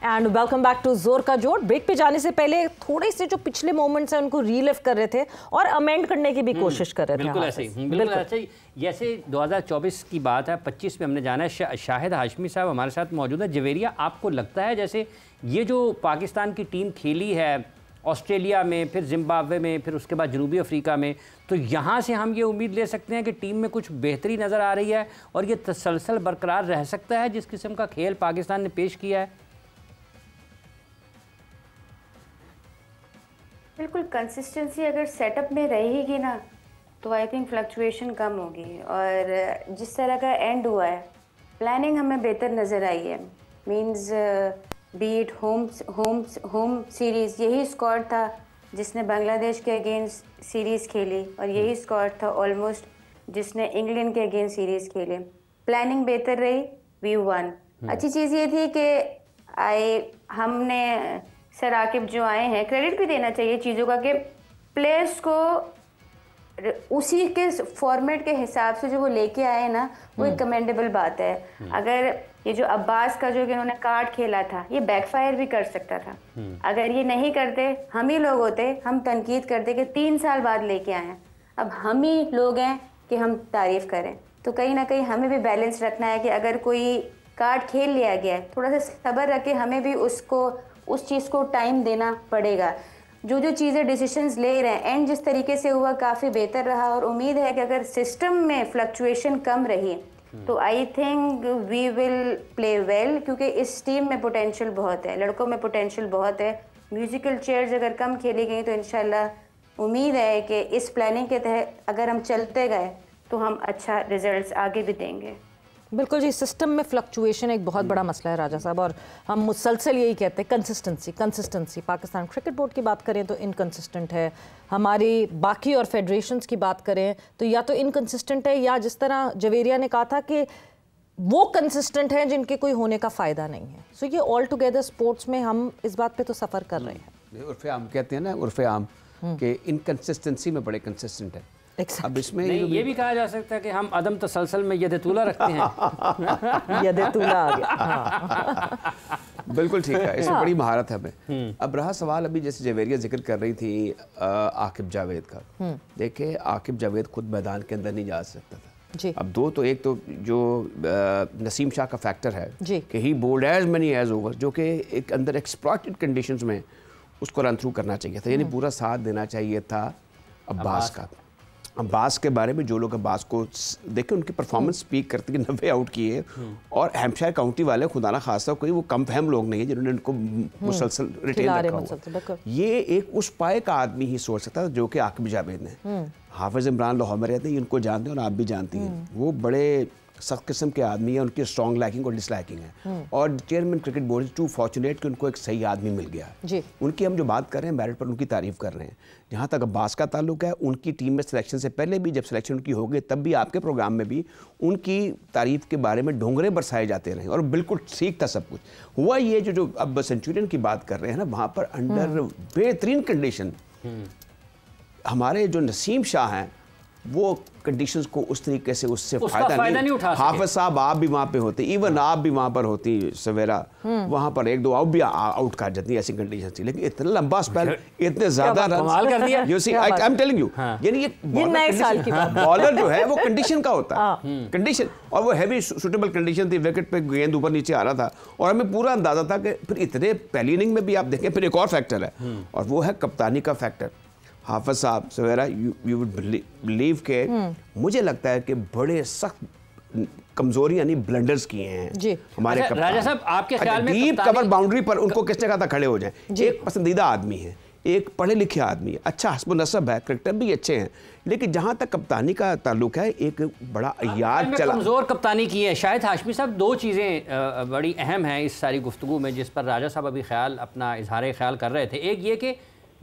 एंड वेलकम बैक टू जोर का जोर। ब्रेक पे जाने से पहले थोड़े से जो पिछले मोमेंट्स हैं उनको रीलिव कर रहे थे और अमेंड करने की भी कोशिश कर रहे थे। बिल्कुल ऐसे ही, बिल्कुल ऐसे ही। जैसे 2024 की बात है, 25 में हमने जाना है। शाहिद हाशमी साहब हमारे साथ मौजूद है। जवेरिया, आपको लगता है जैसे ये जो पाकिस्तान की टीम खेली है ऑस्ट्रेलिया में, फिर जिम्बाब्वे में, फिर उसके बाद जनूबी अफ्रीका में, तो यहाँ से हम ये उम्मीद ले सकते हैं कि टीम में कुछ बेहतरी नज़र आ रही है और ये तसलसल बरकरार रह सकता है जिस किस्म का खेल पाकिस्तान ने पेश किया है? बिल्कुल, कंसिस्टेंसी अगर सेटअप में रहेगी ना तो आई थिंक फ्लक्चुएशन कम होगी। और जिस तरह का एंड हुआ है, प्लानिंग हमें बेहतर नज़र आई है। मींस बीट होम सीरीज़, यही स्क्वाड था जिसने बांग्लादेश के अगेंस्ट सीरीज़ खेली और यही स्क्वाड था ऑलमोस्ट जिसने इंग्लैंड के अगेंस्ट सीरीज़ खेली। प्लानिंग बेहतर रही, वी वन। अच्छी चीज़ ये थी कि हमने सर आकिब जो आए हैं, क्रेडिट भी देना चाहिए चीज़ों का कि प्लेयर्स को उसी के फॉर्मेट के हिसाब से जो वो लेके आए ना, वो एक कमेंडेबल बात है। अगर ये जो अब्बास का जो इन्होंने कार्ड खेला था, ये बैकफायर भी कर सकता था। अगर ये नहीं करते, हम ही लोग होते, हम तनकीद करते कि 3 साल बाद लेके आए हैं। अब हम ही लोग हैं कि हम तारीफ करें। तो कहीं ना कहीं हमें भी बैलेंस रखना है कि अगर कोई कार्ड खेल लिया गया है, थोड़ा सा सब्र रख के हमें भी उस चीज़ को टाइम देना पड़ेगा। जो चीज़ें डिसीजंस ले रहे हैं, एंड जिस तरीके से हुआ काफ़ी बेहतर रहा और उम्मीद है कि अगर सिस्टम में फ्लक्चुएशन कम रही तो I think we will play well, क्योंकि इस टीम में पोटेंशियल बहुत है, लड़कों में पोटेंशियल बहुत है। म्यूजिकल चेयर्स अगर कम खेली गई तो इंशाल्लाह उम्मीद है कि इस प्लानिंग के तहत अगर हम चलते गए तो हम अच्छा रिजल्ट्स आगे भी देंगे। बिल्कुल जी, सिस्टम में फ्लक्चुएशन एक बहुत बड़ा मसला है राजा साहब, और हम मुसलसल यही कहते हैं कंसिस्टेंसी। पाकिस्तान क्रिकेट बोर्ड की बात करें तो इनकंसिस्टेंट है, हमारी बाकी और फेडरेशंस की बात करें तो या तो इनकंसिस्टेंट है या जिस तरह जवेरिया ने कहा था कि वो कंसिस्टेंट हैं जिनके कोई होने का फ़ायदा नहीं है। सो ये ऑल टुगेदर स्पोर्ट्स में हम इस बात पे तो सफ़र कर रहे हैं। उर्फ़े आम कहते हैं ना, उर्फ़े आम कि इनकंसिस्टेंसी में बड़े कंसिस्टेंट है। अब इसमें ये भी कहा जा सकता है कि हम अदम तसलसल में यद-ए-तूला रखते हैं। यद-ए-तूला आ गया। बिल्कुल ठीक है, इसमें बड़ी महारत है हमें। अब रहा सवाल, अभी जैसे जवेरिया जिक्र कर रही थी आकिब जावेद का। देखिए आकिब जावेद खुद मैदान के अंदर नहीं जा सकता था जी। अब दो तो, एक तो जो नसीम शाह का फैक्टर है जी कि he bowled as many as over, जो कि एक अंदर एक्सप्लॉइटेड कंडीशंस में उसको रन थ्रू करना चाहिए था, यानी पूरा साथ देना चाहिए था अब्बास का। अब्बास के बारे में जो लोग अब्बास को देखें, उनकी परफॉर्मेंस स्पीक करती है, 90 आउट किए, और हैम्पशायर काउंटी वाले खुदा ना खासा कोई वो कम फहम लोग नहीं है जिन्होंने उनको मुसलसल रिटेन रखा हुआ। ये एक उस पाए का आदमी ही सोच सकता था जो कि आकिब जावेद ने। हाफिज इमरान लाहौर में रहते हैं, उनको जानते हैं और आप भी जानती हैं, वो बड़े सख्त किस्म के आदमी है, उनकी स्ट्रॉन्ग लाइकिंग और डिसलाइकिंग है, और chairman cricket board is too fortunate कि उनको एक सही आदमी मिल गया जी। उनकी हम जो बात कर रहे हैं मेरिट पर, उनकी तारीफ कर रहे हैं। जहाँ तक अब्बास का ताल्लुक है, उनकी टीम में सिलेक्शन से पहले भी, जब सिलेक्शन उनकी हो गई तब भी आपके प्रोग्राम में भी उनकी तारीफ के बारे में ढोंगरे बरसाए जाते रहे, और बिल्कुल ठीक था सब कुछ। हुआ ये जो अब सेंचुरियन की बात कर रहे हैं ना, वहाँ पर अंडर बेहतरीन कंडीशन हमारे जो नसीम शाह हैं वो कंडीशंस को उस तरीके से उससे फायदा नहीं उठा। हाफिज साहब आप भी वहाँ पे होते, इवन आप भी वहाँ पर होती, सवेरा वहाँ पर एक दो आउट भी आउट कर जाती, ऐसी कंडीशन थी, लेकिन इतना लंबा स्पेल, इतने ज्यादा run, you see I am telling you, यानी ये बॉलर जो है वो कंडीशन का होता है, कंडीशन, और वो हैवी सुटेबल कंडीशन थी, विकेट पे गेंद ऊपर नीचे आ रहा था, और हमें पूरा अंदाजा था कि फिर इतने पहली इनिंग में भी आप देखें, फिर एक और फैक्टर है और वो है कप्तानी का फैक्टर। हाफिज साहब सवेरा, यू वुड बिलीव के मुझे लगता है कि बड़े सख्त कमजोरी यानी ब्लंडर्स किए हैं जी। हमारे अच्छा, राजा साहब आपके ख्याल में डीप कवर बाउंड्री पर उनको किसने कहा था खड़े हो जाएं। एक पसंदीदा आदमी है, एक पढ़े लिखे आदमी है, अच्छा हस्ब नसब है, क्रिकेटर भी अच्छे हैं, लेकिन जहां तक कप्तानी का ताल्लुक है एक बड़ा अय्यार चला, कमजोर कप्तानी की है। शायद हाशमी साहब दो चीज़ें बड़ी अहम हैं इस सारी गुफ्तगू में, जिस पर राजा साहब अभी अपना इजहार ख्याल कर रहे थे। एक ये कि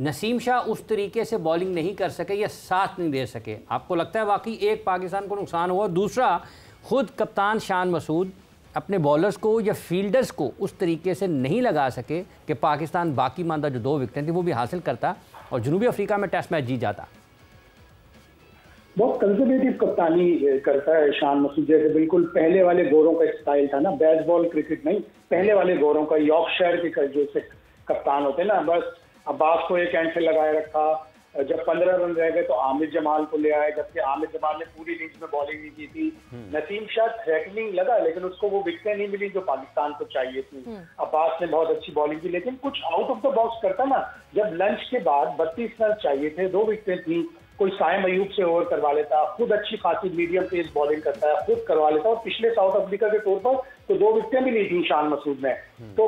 नसीम शाह उस तरीके से बॉलिंग नहीं कर सके या साथ नहीं दे सके, आपको लगता है वाकई एक पाकिस्तान को नुकसान हुआ? दूसरा, खुद कप्तान शान मसूद अपने बॉलर्स को या फील्डर्स को उस तरीके से नहीं लगा सके कि पाकिस्तान बाकी मानदा जो 2 विकेटें थी वो भी हासिल करता और जनूबी अफ्रीका में टेस्ट मैच जीत जाता। बहुत कंजर्वेटिव कप्तानी करता है शान मसूद, जैसे बिल्कुल पहले वाले गोरों का स्टाइल था ना, बेसबॉल क्रिकेट नहीं, पहले वाले गोरों का, यॉर्कशायर के जैसे कप्तान होते ना, बस अब्बास को एक एंड से लगाए रखा, जब 15 रन रह गए तो आमिर जमाल को ले आए, जबकि आमिर जमाल ने पूरी इनिंग्स में बॉलिंग नहीं की थी। नसीम शाह थ्रेटनिंग लगा, लेकिन उसको वो विकेटें नहीं मिली जो पाकिस्तान को चाहिए थी। अब्बास ने बहुत अच्छी बॉलिंग की, लेकिन कुछ आउट ऑफ द बॉक्स करता ना। जब लंच के बाद 32 रन चाहिए थे, 2 विकेटें थी, कोई साइम अयूब से ओवर करवा लेता, खुद अच्छी खासी मीडियम तेज बॉलिंग करता है, खुद करवा लेता, और पिछले साउथ अफ्रीका के तौर पर तो 2 विकेटें भी नहीं थी शान मसूद ने, तो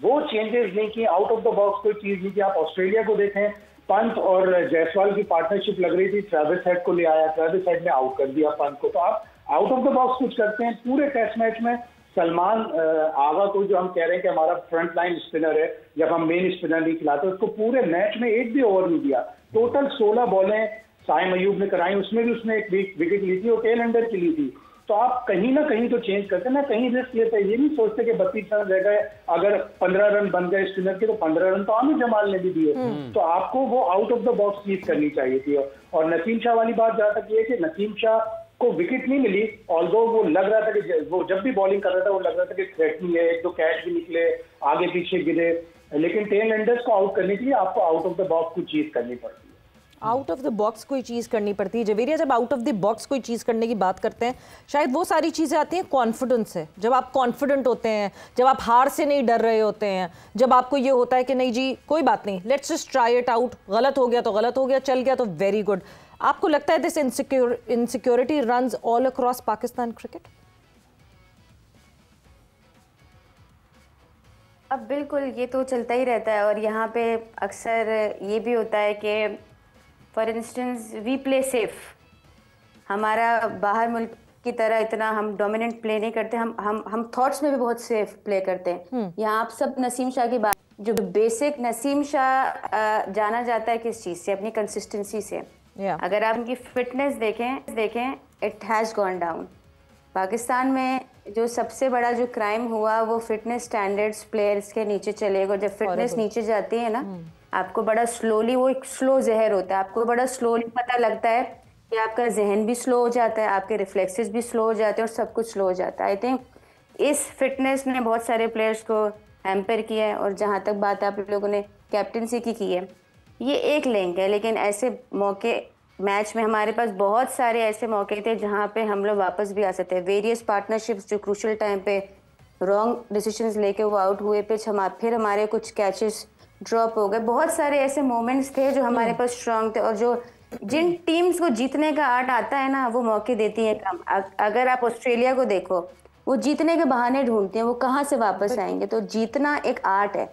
वो चेंजेस नहीं की, आउट ऑफ द बॉक्स कोई चीज नहीं की। आप ऑस्ट्रेलिया को देखें, पंत और जायसवाल की पार्टनरशिप लग रही थी, ट्रेविस हेड को ले आया, ट्रेविस हेड ने आउट कर दिया पंत को। तो आप आउट ऑफ द बॉक्स कुछ करते हैं। पूरे टेस्ट मैच में सलमान आगा को, जो हम कह रहे हैं कि हमारा फ्रंट लाइन स्पिनर है, जब हम मेन स्पिनर नहीं खिलाते, उसको पूरे मैच में एक भी ओवर नहीं दिया। टोटल 16 बॉलें साइम अयूब ने कराई, उसमें भी उसने एक विकेट ली थी और टेल एंडर की ली थी। तो आप कहीं ना कहीं तो चेंज करते ना, कहीं रिस्क लेते हैं। ये नहीं सोचते कि 32 रन रह गए, अगर 15 रन बन गए स्पिनर के तो 15 रन तो आमिर जमाल ने भी दिए। तो आपको वो आउट ऑफ द बॉक्स चीज करनी चाहिए थी। और नसीम शाह वाली बात जहां तक ये है कि नसीम शाह को विकेट नहीं मिली, ऑल्दो वो लग रहा था कि वो जब भी बॉलिंग कर रहा था वो लग रहा था कि थ्रेटनिंग है, 1-2 कैच भी निकले, आगे पीछे गिरे, लेकिन टेल एंडर्स को आउट करने के लिए आपको आउट ऑफ द बॉक्स कुछ चीज करनी पड़ती है। आउट ऑफ द बॉक्स कोई चीज़ करनी पड़ती है। जवेरिया, जब आउट ऑफ द बॉक्स कोई चीज़ करने की बात करते हैं, शायद वो सारी चीज़ें आती हैं कॉन्फिडेंस से। जब आप कॉन्फिडेंट होते हैं, जब आप हार से नहीं डर रहे होते हैं, जब आपको ये होता है कि नहीं जी कोई बात नहीं, let's just try it out, गलत हो गया तो गलत हो गया, चल गया तो वेरी गुड। आपको लगता है this insecurity runs all across Pakistan cricket? अब बिल्कुल ये तो चलता ही रहता है, और यहाँ पे अक्सर ये भी होता है कि for instance we play safe, हमारा बाहर मुल्क की तरह इतना हम डोमिनेंट प्ले नहीं करते, हम थॉट्स में भी बहुत सेफ प्ले करते हैं। यहाँ आप सब नसीम शाह की बात, जो बेसिक नसीम शाह जाना जाता है किस चीज़ से? अपनी कंसिस्टेंसी से। अगर आप उनकी फिटनेस देखें it has gone down. Pakistan में जो सबसे बड़ा जो क्राइम हुआ वो फिटनेस स्टैंडर्ड्स प्लेयर्स के नीचे चले गए। जब फिटनेस नीचे जाती है ना, आपको बड़ा स्लोली, वो एक स्लो जहर होता है, आपको बड़ा स्लोली पता लगता है कि आपका जहन भी स्लो हो जाता है, आपके रिफ्लेक्सेस भी स्लो हो जाते हैं और सब कुछ स्लो हो जाता है। आई थिंक इस फिटनेस ने बहुत सारे प्लेयर्स को हैम्पर किया है। और जहाँ तक बात आप लोगों ने कैप्टनसी की है, ये एक लिंक है, लेकिन ऐसे मौके मैच में हमारे पास बहुत सारे ऐसे मौके थे जहाँ पे हम लोग वापस भी आ सकते हैं। वेरियस पार्टनरशिप्स जो क्रूशल टाइम पे रॉन्ग डिसीजंस लेके वो आउट हुए, फिर हमारे कुछ कैचेस ड्रॉप हो गए। बहुत सारे ऐसे मोमेंट्स थे जो हमारे पास स्ट्रांग थे, और जो जिन टीम्स को जीतने का आर्ट आता है ना, वो मौके देती हैं कम। अगर आप ऑस्ट्रेलिया को देखो, वो जीतने के बहाने ढूंढते हैं, वो कहाँ से वापस आएंगे। तो जीतना एक आर्ट है।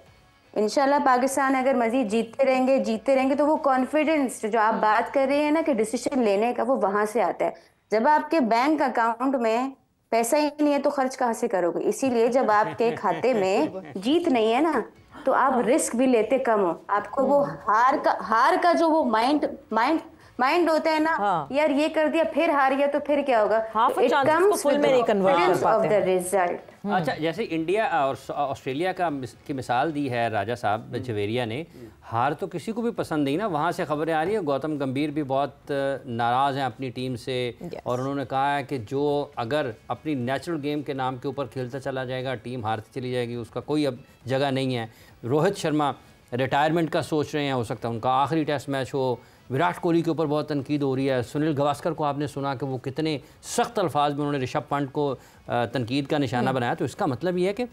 इंशाल्लाह पाकिस्तान अगर मजीद जीतते रहेंगे तो वो कॉन्फिडेंस जो आप बात कर रहे हैं ना कि डिसीजन लेने का, वो वहां से आता है। जब आपके बैंक अकाउंट में पैसा ही नहीं है तो खर्च कहाँ से करोगे। इसीलिए जब आपके खाते में जीत नहीं है ना, तो आप रिस्क भी लेते कम हो। आपको वो हार का जो वो माइंड होता है ना, यार ये कर दिया फिर हार गया तो फिर क्या होगा, it comes with the confidence of the result. अच्छा, जैसे इंडिया और ऑस्ट्रेलिया की मिसाल दी है राजा साहब जवेरिया ने, हार तो किसी को भी पसंद नहीं ना। वहाँ से खबरें आ रही है गौतम गंभीर भी बहुत नाराज़ हैं अपनी टीम से, और उन्होंने कहा है कि जो अगर अपनी नेचुरल गेम के नाम के ऊपर खेलता चला जाएगा, टीम हारती चली जाएगी, उसका कोई अब जगह नहीं है। रोहित शर्मा रिटायरमेंट का सोच रहे हैं, हो सकता है उनका आखिरी टेस्ट मैच हो। विराट कोहली के ऊपर बहुत तनकीद हो रही है। सुनील गावस्कर को आपने सुना कि वो कितने सख्त अल्फाज में उन्होंने ऋषभ पंत को तनकीद का निशाना बनाया। तो इसका मतलब ये है कि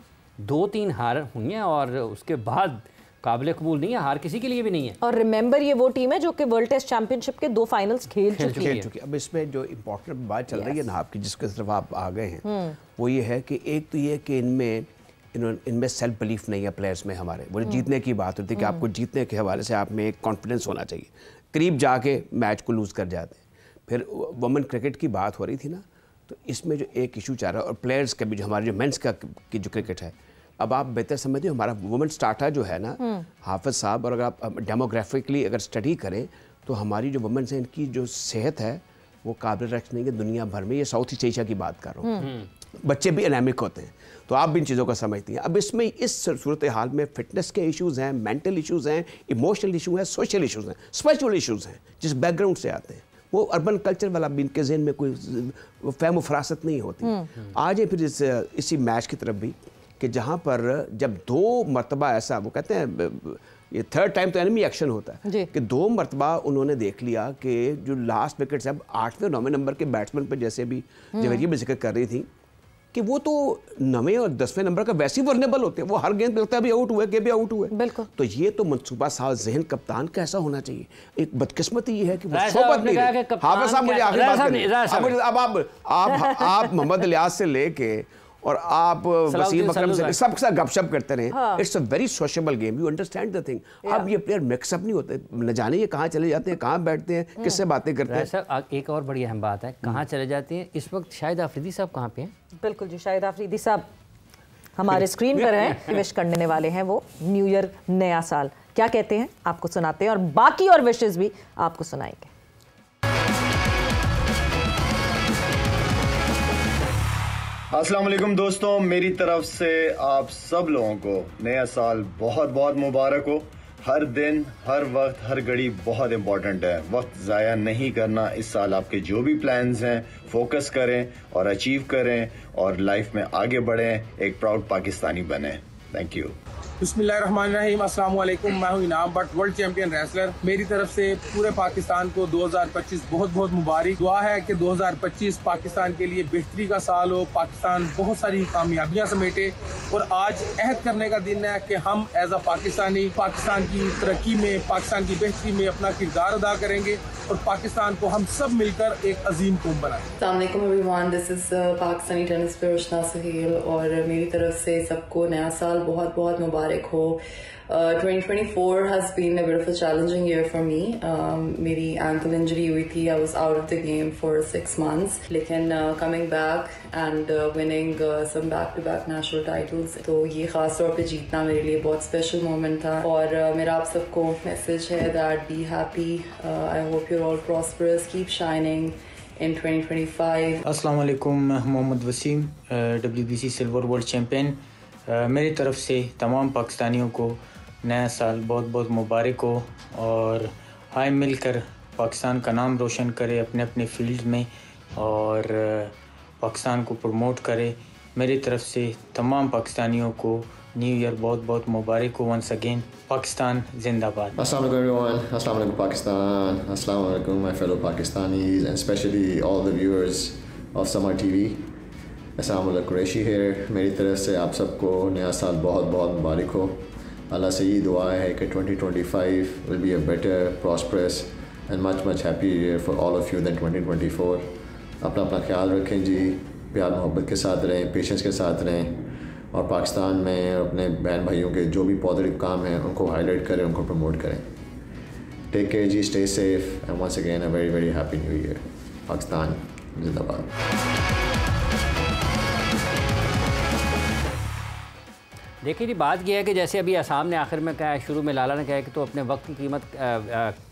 2-3 हार हुई हैं और उसके बाद काबिल कबूल नहीं है, हार किसी के लिए भी नहीं है। और रिमेंबर, ये वो टीम है जो कि वर्ल्ड टेस्ट चैंपियनशिप के 2 फाइनल्स खेल चुकी है। अब इसमें जो इम्पोर्टेंट बात चल रही है ना आपकी, जिसके तरफ आप आ गए हैं, वो ये है कि एक तो ये कि इनमें सेल्फ बिलीफ नहीं है प्लेयर्स में हमारे। वो जीतने की बात होती है कि आपको जीतने के हवाले से आप में एक कॉन्फिडेंस होना चाहिए। करीब जाके मैच को लूज़ कर जाते हैं। फिर वुमेन क्रिकेट की बात हो रही थी ना, तो इसमें जो एक इशू चाह रहा है, और प्लेयर्स का भी, जो हमारे जो मेंस का की जो क्रिकेट है, अब आप बेहतर समझते हो, हमारा वुमेन स्टार्टर जो है ना हाफिज साहब, और अगर आप डेमोग्राफिकली अगर स्टडी करें तो हमारी जो वुमेन्स हैं, इनकी जो सेहत है वो काबिल रखने की दुनिया भर में, ये साउथ ईस्ट एशिया की बात कर रहा हूँ। बच्चे भी एनेमिक होते हैं, तो आप भी इन चीज़ों को समझती हैं। अब इसमें इस सूरत हाल में फिटनेस के इश्यूज़ हैं, मेंटल इश्यूज़ हैं, इमोशनल इशू हैं, सोशल इश्यूज़ हैं, स्पिरिचुअल इश्यूज़ हैं, जिस बैकग्राउंड से आते हैं। वो अर्बन कल्चर वाला भी इनके ज़हन में कोई फहम फरासत नहीं होती। आज है फिर इसी मैच की तरफ भी कि जहाँ पर जब 2 मरतबा ऐसा, वो कहते हैं ये 3rd टाइम तो एनिमी एक्शन होता है, कि 2 मरतबा उन्होंने देख लिया कि जो लास्ट विकेट्स अब 8वें और 9वें नंबर के बैट्समैन पर, जैसे भी जवेरिया में जिक्र कर रही थी, कि वो तो 9वें और 10वें नंबर का वैसे ही वर्नेबल होते हैं। वो हर गेंद पे लगता है भी आउट हुए, के भी आउट हुए। बिल्कुल। तो ये तो मनसूबा साज जहन कप्तान का ऐसा होना चाहिए। एक बदकिस्मती ये है कि वो सोबत नहीं है। हाफिज साहब, मुझे आखिरी बात करें। अब आप मोहम्मद इलियास से लेके और आप वसीम अकरम से सबके साथ गपशप करते रहे। It's a very sociable game, you understand the thing. अब ये प्लेयर मिक्सअप नहीं होते, न जाने ये कहाँ चले जाते हैं, कहाँ बैठते हैं, किससे बातें करते हैं। सर, एक और बड़ी अहम बात है, कहाँ चले जाते हैं। इस वक्त शाहिद आफरीदी साहब कहाँ पे हैं? बिल्कुल जी, शाहिद आफरीदी साहब हमारे स्क्रीन पर हैं, विश करने वाले हैं वो न्यू ईयर, नया साल। क्या कहते हैं आपको सुनाते हैं, और बाकी और विशेस भी आपको सुनाएंगे। अस्सलाम वालेकुम दोस्तों, मेरी तरफ से आप सब लोगों को नया साल बहुत बहुत मुबारक हो। हर दिन, हर वक्त, हर घड़ी बहुत इंपॉर्टेंट है। वक्त ज़ाया नहीं करना। इस साल आपके जो भी प्लान्स हैं, फोकस करें और अचीव करें और लाइफ में आगे बढ़ें, एक प्राउड पाकिस्तानी बने। Thank you. बिस्मिल्लाहिर्रहमानिर्रहीम। अस्सलाम वालेकुम। मैं हूं इनाम भट्ट, वर्ल्ड चैंपियन रेसलर। मेरी तरफ से पूरे पाकिस्तान को 2025 बहुत बहुत मुबारक। दुआ है कि 2025 पाकिस्तान के लिए बेहतरी का साल हो, पाकिस्तान बहुत सारी कामयाबियां समेटे, और आज अहद करने का दिन है कि हम एज अ पाकिस्तानी पाकिस्तान की तरक्की में, पाकिस्तान की बेहतरी में अपना किरदार अदा करेंगे और पाकिस्तान को हम सब मिलकर एक अजीम कौम बनाएंगे। अस्सलाम वालेकुम everyone, this is Pakistani tennis player Ushna Suhail, और मेरी तरफ से सबको नया साल बहुत बहुत मुबारक हो। 2024 has been a bit of a challenging year for me. मेरी ankle injury हुई थी, I was out of the game for 6 months. लेकिन coming back and winning some back-to-back national titles, तो ये खास तौर पे जीतना मेरे लिए बहुत special moment था। और मेरा आप सबको message है that be happy. I hope you're all prosperous, keep shining in 2025. अस्सलाम वालेकुम, Mohammad Wasim, WBC silver world champion. मेरी तरफ से तमाम पाकिस्तानियों को नया साल बहुत बहुत मुबारक हो, और हाय मिलकर पाकिस्तान का नाम रोशन करे अपने अपने फील्ड में, और पाकिस्तान को प्रमोट करे। मेरी तरफ से तमाम पाकिस्तानियों को न्यू ईयर बहुत बहुत मुबारक हो। वंस अगेन पाकिस्तान जिंदाबाद। Assalamu alaikum everyone. Assalamu alaikum Pakistan. Assalamu alaikum my fellow Pakistanis and especially all the viewers of Samar TV. Assalamu alaikum Qureshi here. मेरी तरफ से आप सबको नया साल बहुत बहुत मुबारक हो। अल्लाह से ये दुआ है कि 2025 will be a better, prosperous and much happier year for all of you than 2024. अपना ख्याल रखें जी, प्यार मोहब्बत के साथ रहें, पेशेंस के साथ रहें और पाकिस्तान में अपने बहन भाइयों के जो भी पॉजिटिव काम हैं उनको हाईलाइट करें, उनको प्रमोट करें। टेक केयर जी, stay safe and once again a very very happy new year. Pakistan जिंदाबाद। देखिए जी, बात यह है कि जैसे अभी आसाम ने आखिर में कहा है, शुरू में लाला ने कहा है कि तो अपने वक्त की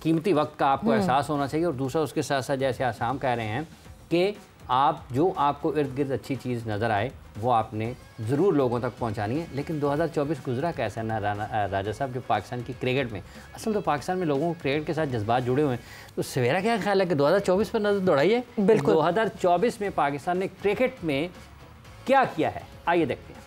कीमती वक्त का आपको एहसास होना चाहिए, और दूसरा उसके साथ साथ जैसे आसाम कह रहे हैं कि आप जो आपको इर्द गिर्द अच्छी चीज़ नज़र आए वो आपने ज़रूर लोगों तक पहुंचानी है। लेकिन 2024 गुजरा कैसा है ना राजा साहब, जो पाकिस्तान की क्रिकेट में, असल तो पाकिस्तान में लोगों को क्रिकेट के साथ जज्बात जुड़े हुए हैं, तो सवेरा क्या ख्याल है कि 2024 पर नज़र दौड़ाइए। बिल्कुल, 2024 में पाकिस्तान ने क्रिकेट में क्या किया है, आइए देखते हैं।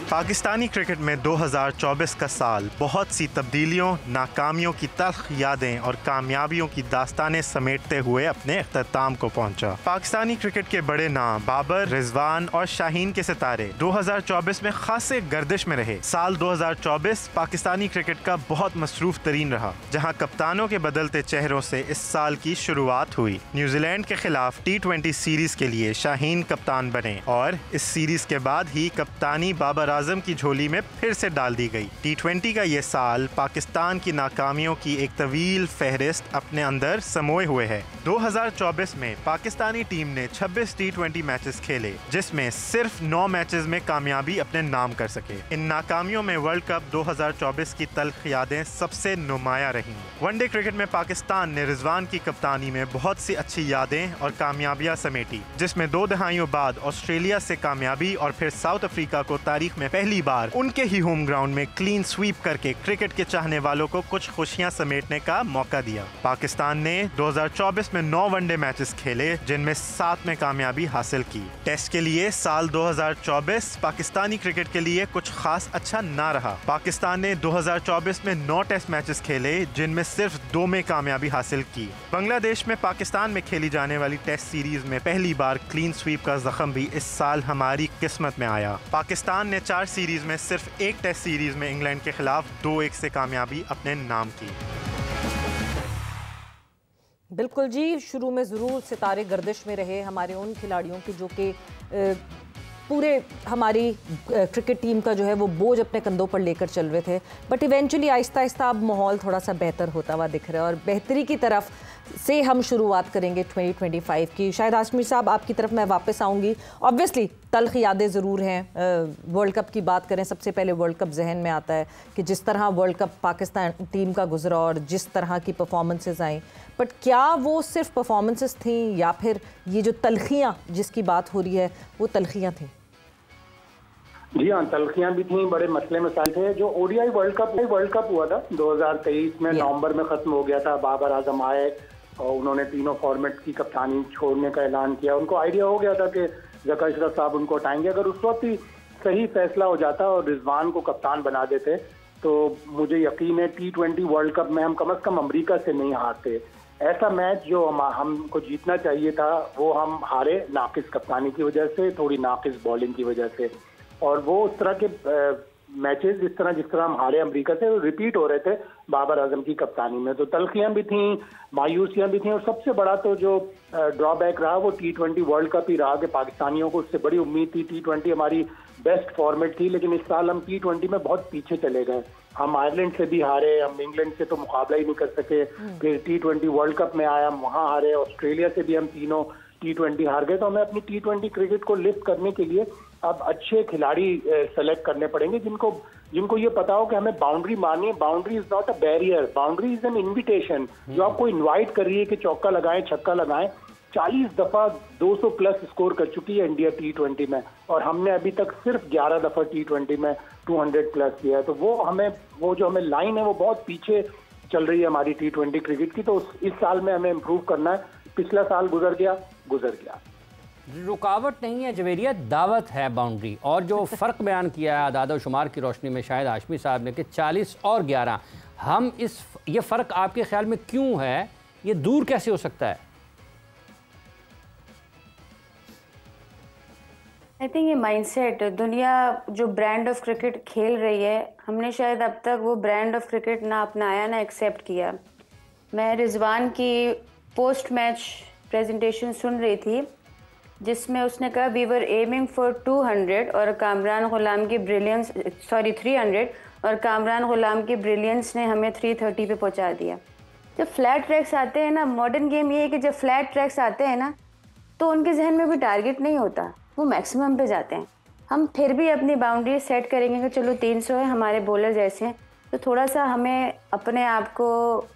पाकिस्तानी क्रिकेट में 2024 का साल बहुत सी तब्दीलियों, नाकामियों की तल्ख यादें और कामयाबियों की दास्तानें समेटते हुए अपने अख्ताम को पहुंचा। पाकिस्तानी क्रिकेट के बड़े नाम बाबर, रिजवान और शाहीन के सितारे 2024 में खासे गर्दिश में रहे। साल 2024 पाकिस्तानी क्रिकेट का बहुत मसरूफ तरीन रहा, जहां कप्तानों के बदलते चेहरों से इस साल की शुरुआत हुई। न्यूजीलैंड के खिलाफ T20 सीरीज के लिए शाहीन कप्तान बने और इस सीरीज के बाद ही कप्तानी बाबर आजम की झोली में फिर से डाल दी गई। T20 का ये साल पाकिस्तान की नाकामियों की एक तवील फहरिस्त अपने अंदर समोए हुए है। 2024 में पाकिस्तानी टीम ने 26 T20 मैचेस खेले, जिसमें सिर्फ 9 मैचेस में कामयाबी अपने नाम कर सके। इन नाकामियों में वर्ल्ड कप 2024 की तल्ख यादें सबसे नुमाया रहीं। वनडे क्रिकेट में पाकिस्तान ने रिजवान की कप्तानी में बहुत सी अच्छी यादें और कामयाबियां समेटी, जिसमें 2 दहाइयों बाद ऑस्ट्रेलिया से कामयाबी और फिर साउथ अफ्रीका को तारीख में पहली बार उनके ही होम ग्राउंड में क्लीन स्वीप करके क्रिकेट के चाहने वालों को कुछ खुशियां समेटने का मौका दिया। पाकिस्तान ने 2024 में 9 वनडे मैचेस खेले, जिनमें 7 में कामयाबी हासिल की। टेस्ट के लिए साल 2024 पाकिस्तानी क्रिकेट के लिए कुछ खास अच्छा ना रहा। पाकिस्तान ने 2024 में 9 टेस्ट मैचेस खेले, जिनमें सिर्फ 2 में कामयाबी हासिल की। बांग्लादेश में पाकिस्तान में खेली जाने वाली टेस्ट सीरीज में पहली बार क्लीन स्वीप का जख्म भी इस साल हमारी किस्मत में आया। पाकिस्तान ने 4 सीरीज में सिर्फ 1 टेस्ट सीरीज में इंग्लैंड के खिलाफ 2-1 से कामयाबी अपने नाम की। बिल्कुल जी, शुरू में ज़रूर सितारे गर्दिश में रहे हमारे उन खिलाड़ियों के जो कि पूरे हमारी क्रिकेट टीम का जो है वो बोझ अपने कंधों पर लेकर चल रहे थे, बट इवेंचुअली आहिस्ता आहिस्ता अब माहौल थोड़ा सा बेहतर होता हुआ दिख रहा है और बेहतरी की तरफ से हम शुरुआत करेंगे 2025 की। शायद आसमीर साहब, आपकी तरफ मैं वापस आऊँगी। ऑब्वियसली तल्ख यादें ज़रूर हैं। वर्ल्ड कप की बात करें, सबसे पहले वर्ल्ड कप जहन में आता है कि जिस तरह वर्ल्ड कप पाकिस्तान टीम का गुजरा और जिस तरह की परफॉर्मेंसेस आई, बट क्या वो सिर्फ परफॉर्मेंसेस थी या फिर ये जो तल्खियाँ जिसकी बात हो रही है वो तल्खियाँ थी? जी हाँ, तल्खियाँ भी थी, बड़े मसले मसाइल थे। जो ODI वर्ल्ड कप हुआ था 2023 में, नवंबर में खत्म हो गया था। बाबर आजम आए और उन्होंने तीनों फॉर्मेट की कप्तानी छोड़ने का ऐलान किया। उनको आइडिया हो गया था कि ज़का अशरफ साहब उनको हटाएंगे। अगर उस वक्त ही सही फैसला हो जाता और रिजवान को कप्तान बना देते तो मुझे यकीन है T20 वर्ल्ड कप में हम कम से कम अमेरिका से नहीं हारते। ऐसा मैच जो हमको जीतना चाहिए था वो हम हारे, नाकिस कप्तानी की वजह से, थोड़ी नाकिस बॉलिंग की वजह से। और वो उस तरह के मैचेस जिस तरह हम हारे अमेरिका से, रिपीट हो रहे थे बाबर आजम की कप्तानी में। तो तल्खियां भी थी, मायूसियां भी थी, और सबसे बड़ा तो जो ड्रॉबैक रहा वो T20 वर्ल्ड कप ही रहा कि पाकिस्तानियों को उससे बड़ी उम्मीद थी। T20 हमारी बेस्ट फॉर्मेट थी, लेकिन इस साल हम T20 में बहुत पीछे चले गए। हम आयरलैंड से भी हारे, हम इंग्लैंड से तो मुकाबला ही नहीं कर सके। फिर T20 वर्ल्ड कप में आया, हम वहाँ हारे। ऑस्ट्रेलिया से भी हम तीनों T20 हार गए। तो हमें अपनी T20 क्रिकेट को लिफ्ट करने के लिए अब अच्छे खिलाड़ी सेलेक्ट करने पड़ेंगे जिनको ये पता हो कि हमें बाउंड्री मारनी है। Boundary is not a barrier, boundary is an invitation जो आपको इनवाइट कर रही है कि चौका लगाएं, छक्का लगाएं। 40 दफा 200 प्लस स्कोर कर चुकी है इंडिया T20 में, और हमने अभी तक सिर्फ 11 दफा T20 में 200 प्लस किया है। तो वो जो हमें लाइन है वो बहुत पीछे चल रही है हमारी T20 क्रिकेट की। तो इस साल में हमें इम्प्रूव करना है। पिछला साल गुजर गया, गुजर गया। रुकावट नहीं है जवेरिया, दावत है बाउंड्री। और जो फ़र्क बयान किया है आदाद व शुमार की रोशनी में शाहिद हाशमी साहब ने कि 40 और 11, हम ये फ़र्क आपके ख्याल में क्यों है, ये दूर कैसे हो सकता है? आई थिंक ये माइंडसेट, दुनिया जो ब्रांड ऑफ क्रिकेट खेल रही है, हमने शायद अब तक वो ब्रांड ऑफ क्रिकेट ना अपनाया ना एक्सेप्ट किया। मैं रिजवान की पोस्ट मैच प्रेजेंटेशन सुन रही थी जिसमें उसने कहा वी वर एमिंग फॉर 200 और कामरान गुलाम की ब्रिलियंस 300 और कामरान गुलाम की ब्रिलियंस ने हमें 330 पे पहुंचा दिया। जब फ्लैट ट्रैक्स आते हैं ना, मॉडर्न गेम ये है कि जब फ्लैट ट्रैक्स आते हैं ना तो उनके जहन में भी टारगेट नहीं होता, वो मैक्सिमम पे जाते हैं। हम फिर भी अपनी बाउंड्री सेट करेंगे कि चलो 300 है, हमारे बॉलर जैसे हैं, तो थोड़ा सा हमें अपने आप को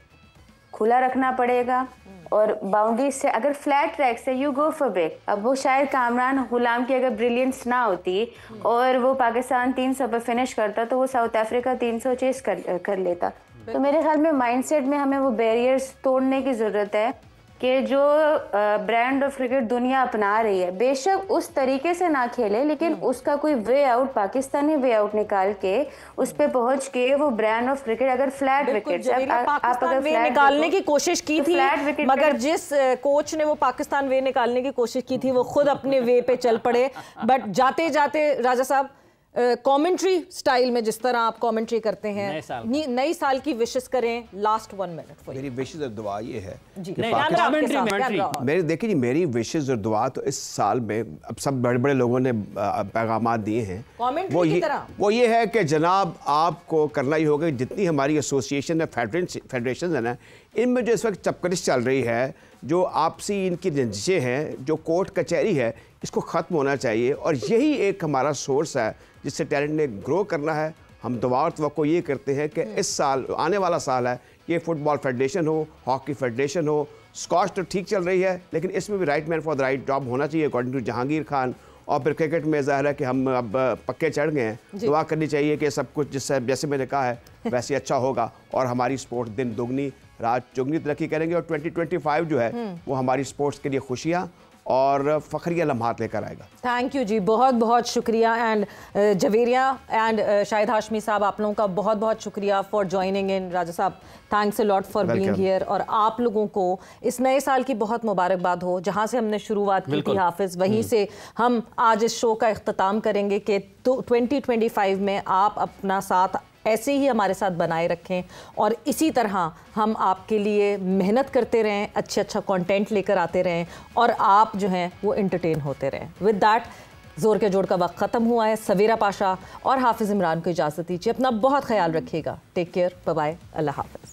खुला रखना पड़ेगा। और बाउंड्री से अगर फ्लैट ट्रैक से यू गो फॉर ब्रेक, अब वो शायद कामरान गुलाम की अगर ब्रिलियंस ना होती और वो पाकिस्तान 300 पे फिनिश करता तो वो साउथ अफ्रीका 300 चेस कर लेता। तो मेरे ख्याल में माइंडसेट में हमें वो बैरियर्स तोड़ने की ज़रूरत है कि जो ब्रांड ऑफ क्रिकेट दुनिया अपना रही है, बेशक उस तरीके से ना खेले लेकिन उसका कोई way out, Pakistani way out निकाल के उस पे पहुंच के वो ब्रांड ऑफ क्रिकेट, अगर फ्लैट विकेट आप अगर वे निकालने की कोशिश की थी, मगर जिस कोच ने वो पाकिस्तान वे निकालने की कोशिश की थी वो खुद अपने वे पे चल पड़े। बट जाते जाते राजा साहब, कमेंट्री स्टाइल में जिस तरह आप कमेंट्री करते हैं, नई साल की विशेष करें, लास्ट 1 मिनट। मेरी विशेष और दुआ ये है मेरी देखिए जी, मेरी विशेष और दुआ तो इस साल में अब सब बड़े बड़े लोगों ने पैगाम दिए हैं, वो ये है कि जनाब आपको करना ही होगा, जितनी हमारी एसोसिएशन है, फेडरेशन है ना, इनमें जो इस वक्त चपकरिश चल रही है, जो आपसी इनकी रंजिशें हैं, जो कोर्ट कचहरी है, इसको ख़त्म होना चाहिए। और यही एक हमारा सोर्स है जिससे टैलेंट ने ग्रो करना है। हम दुआ और तवक्को ये करते हैं कि इस साल, आने वाला साल है, ये फुटबॉल फेडरेशन हो, हॉकी फेडरेशन हो, स्कॉश तो ठीक चल रही है लेकिन इसमें भी right man for the right job होना चाहिए अकॉर्डिंग टू जहांगीर खान। और फिर क्रिकेट में ज़ाहिर है कि हम अब पक्के चढ़ गए हैं, दुआ करनी चाहिए कि सब कुछ जिससे जैसे मैंने कहा है वैसे अच्छा होगा और हमारी स्पोर्ट्स दिन दुगनी रात चुगनी तरक्की करेंगे। और 2025 जो है वो हमारी स्पोर्ट्स के लिए खुशियाँ और फ़खरिया लम्हात लेकर आएगा। थैंक यू जी, बहुत बहुत शुक्रिया। एंड जवेरिया एंड शाहिद हाशमी साहब, आप लोगों का बहुत बहुत शुक्रिया फॉर ज्वाइनिंग इन। राजा साहब, thanks a lot for being here. और आप लोगों को इस नए साल की बहुत मुबारकबाद हो। जहाँ से हमने शुरुआत की थी हाफिज़, वहीं से हम आज इस शो का इख्तिताम करेंगे कि 2025 में आप अपना साथ ऐसे ही हमारे साथ बनाए रखें और इसी तरह हम आपके लिए मेहनत करते रहें, अच्छा कंटेंट लेकर आते रहें और आप जो हैं वो एंटरटेन होते रहें। विद दैट जोर के जोड़ का वक्त ख़त्म हुआ है। सवेरा पाशा और हाफिज़ इमरान को इजाज़त दीजिए। अपना बहुत ख्याल रखिएगा। टेक केयर, बाय बाय, अल्लाह हाफ़िज़।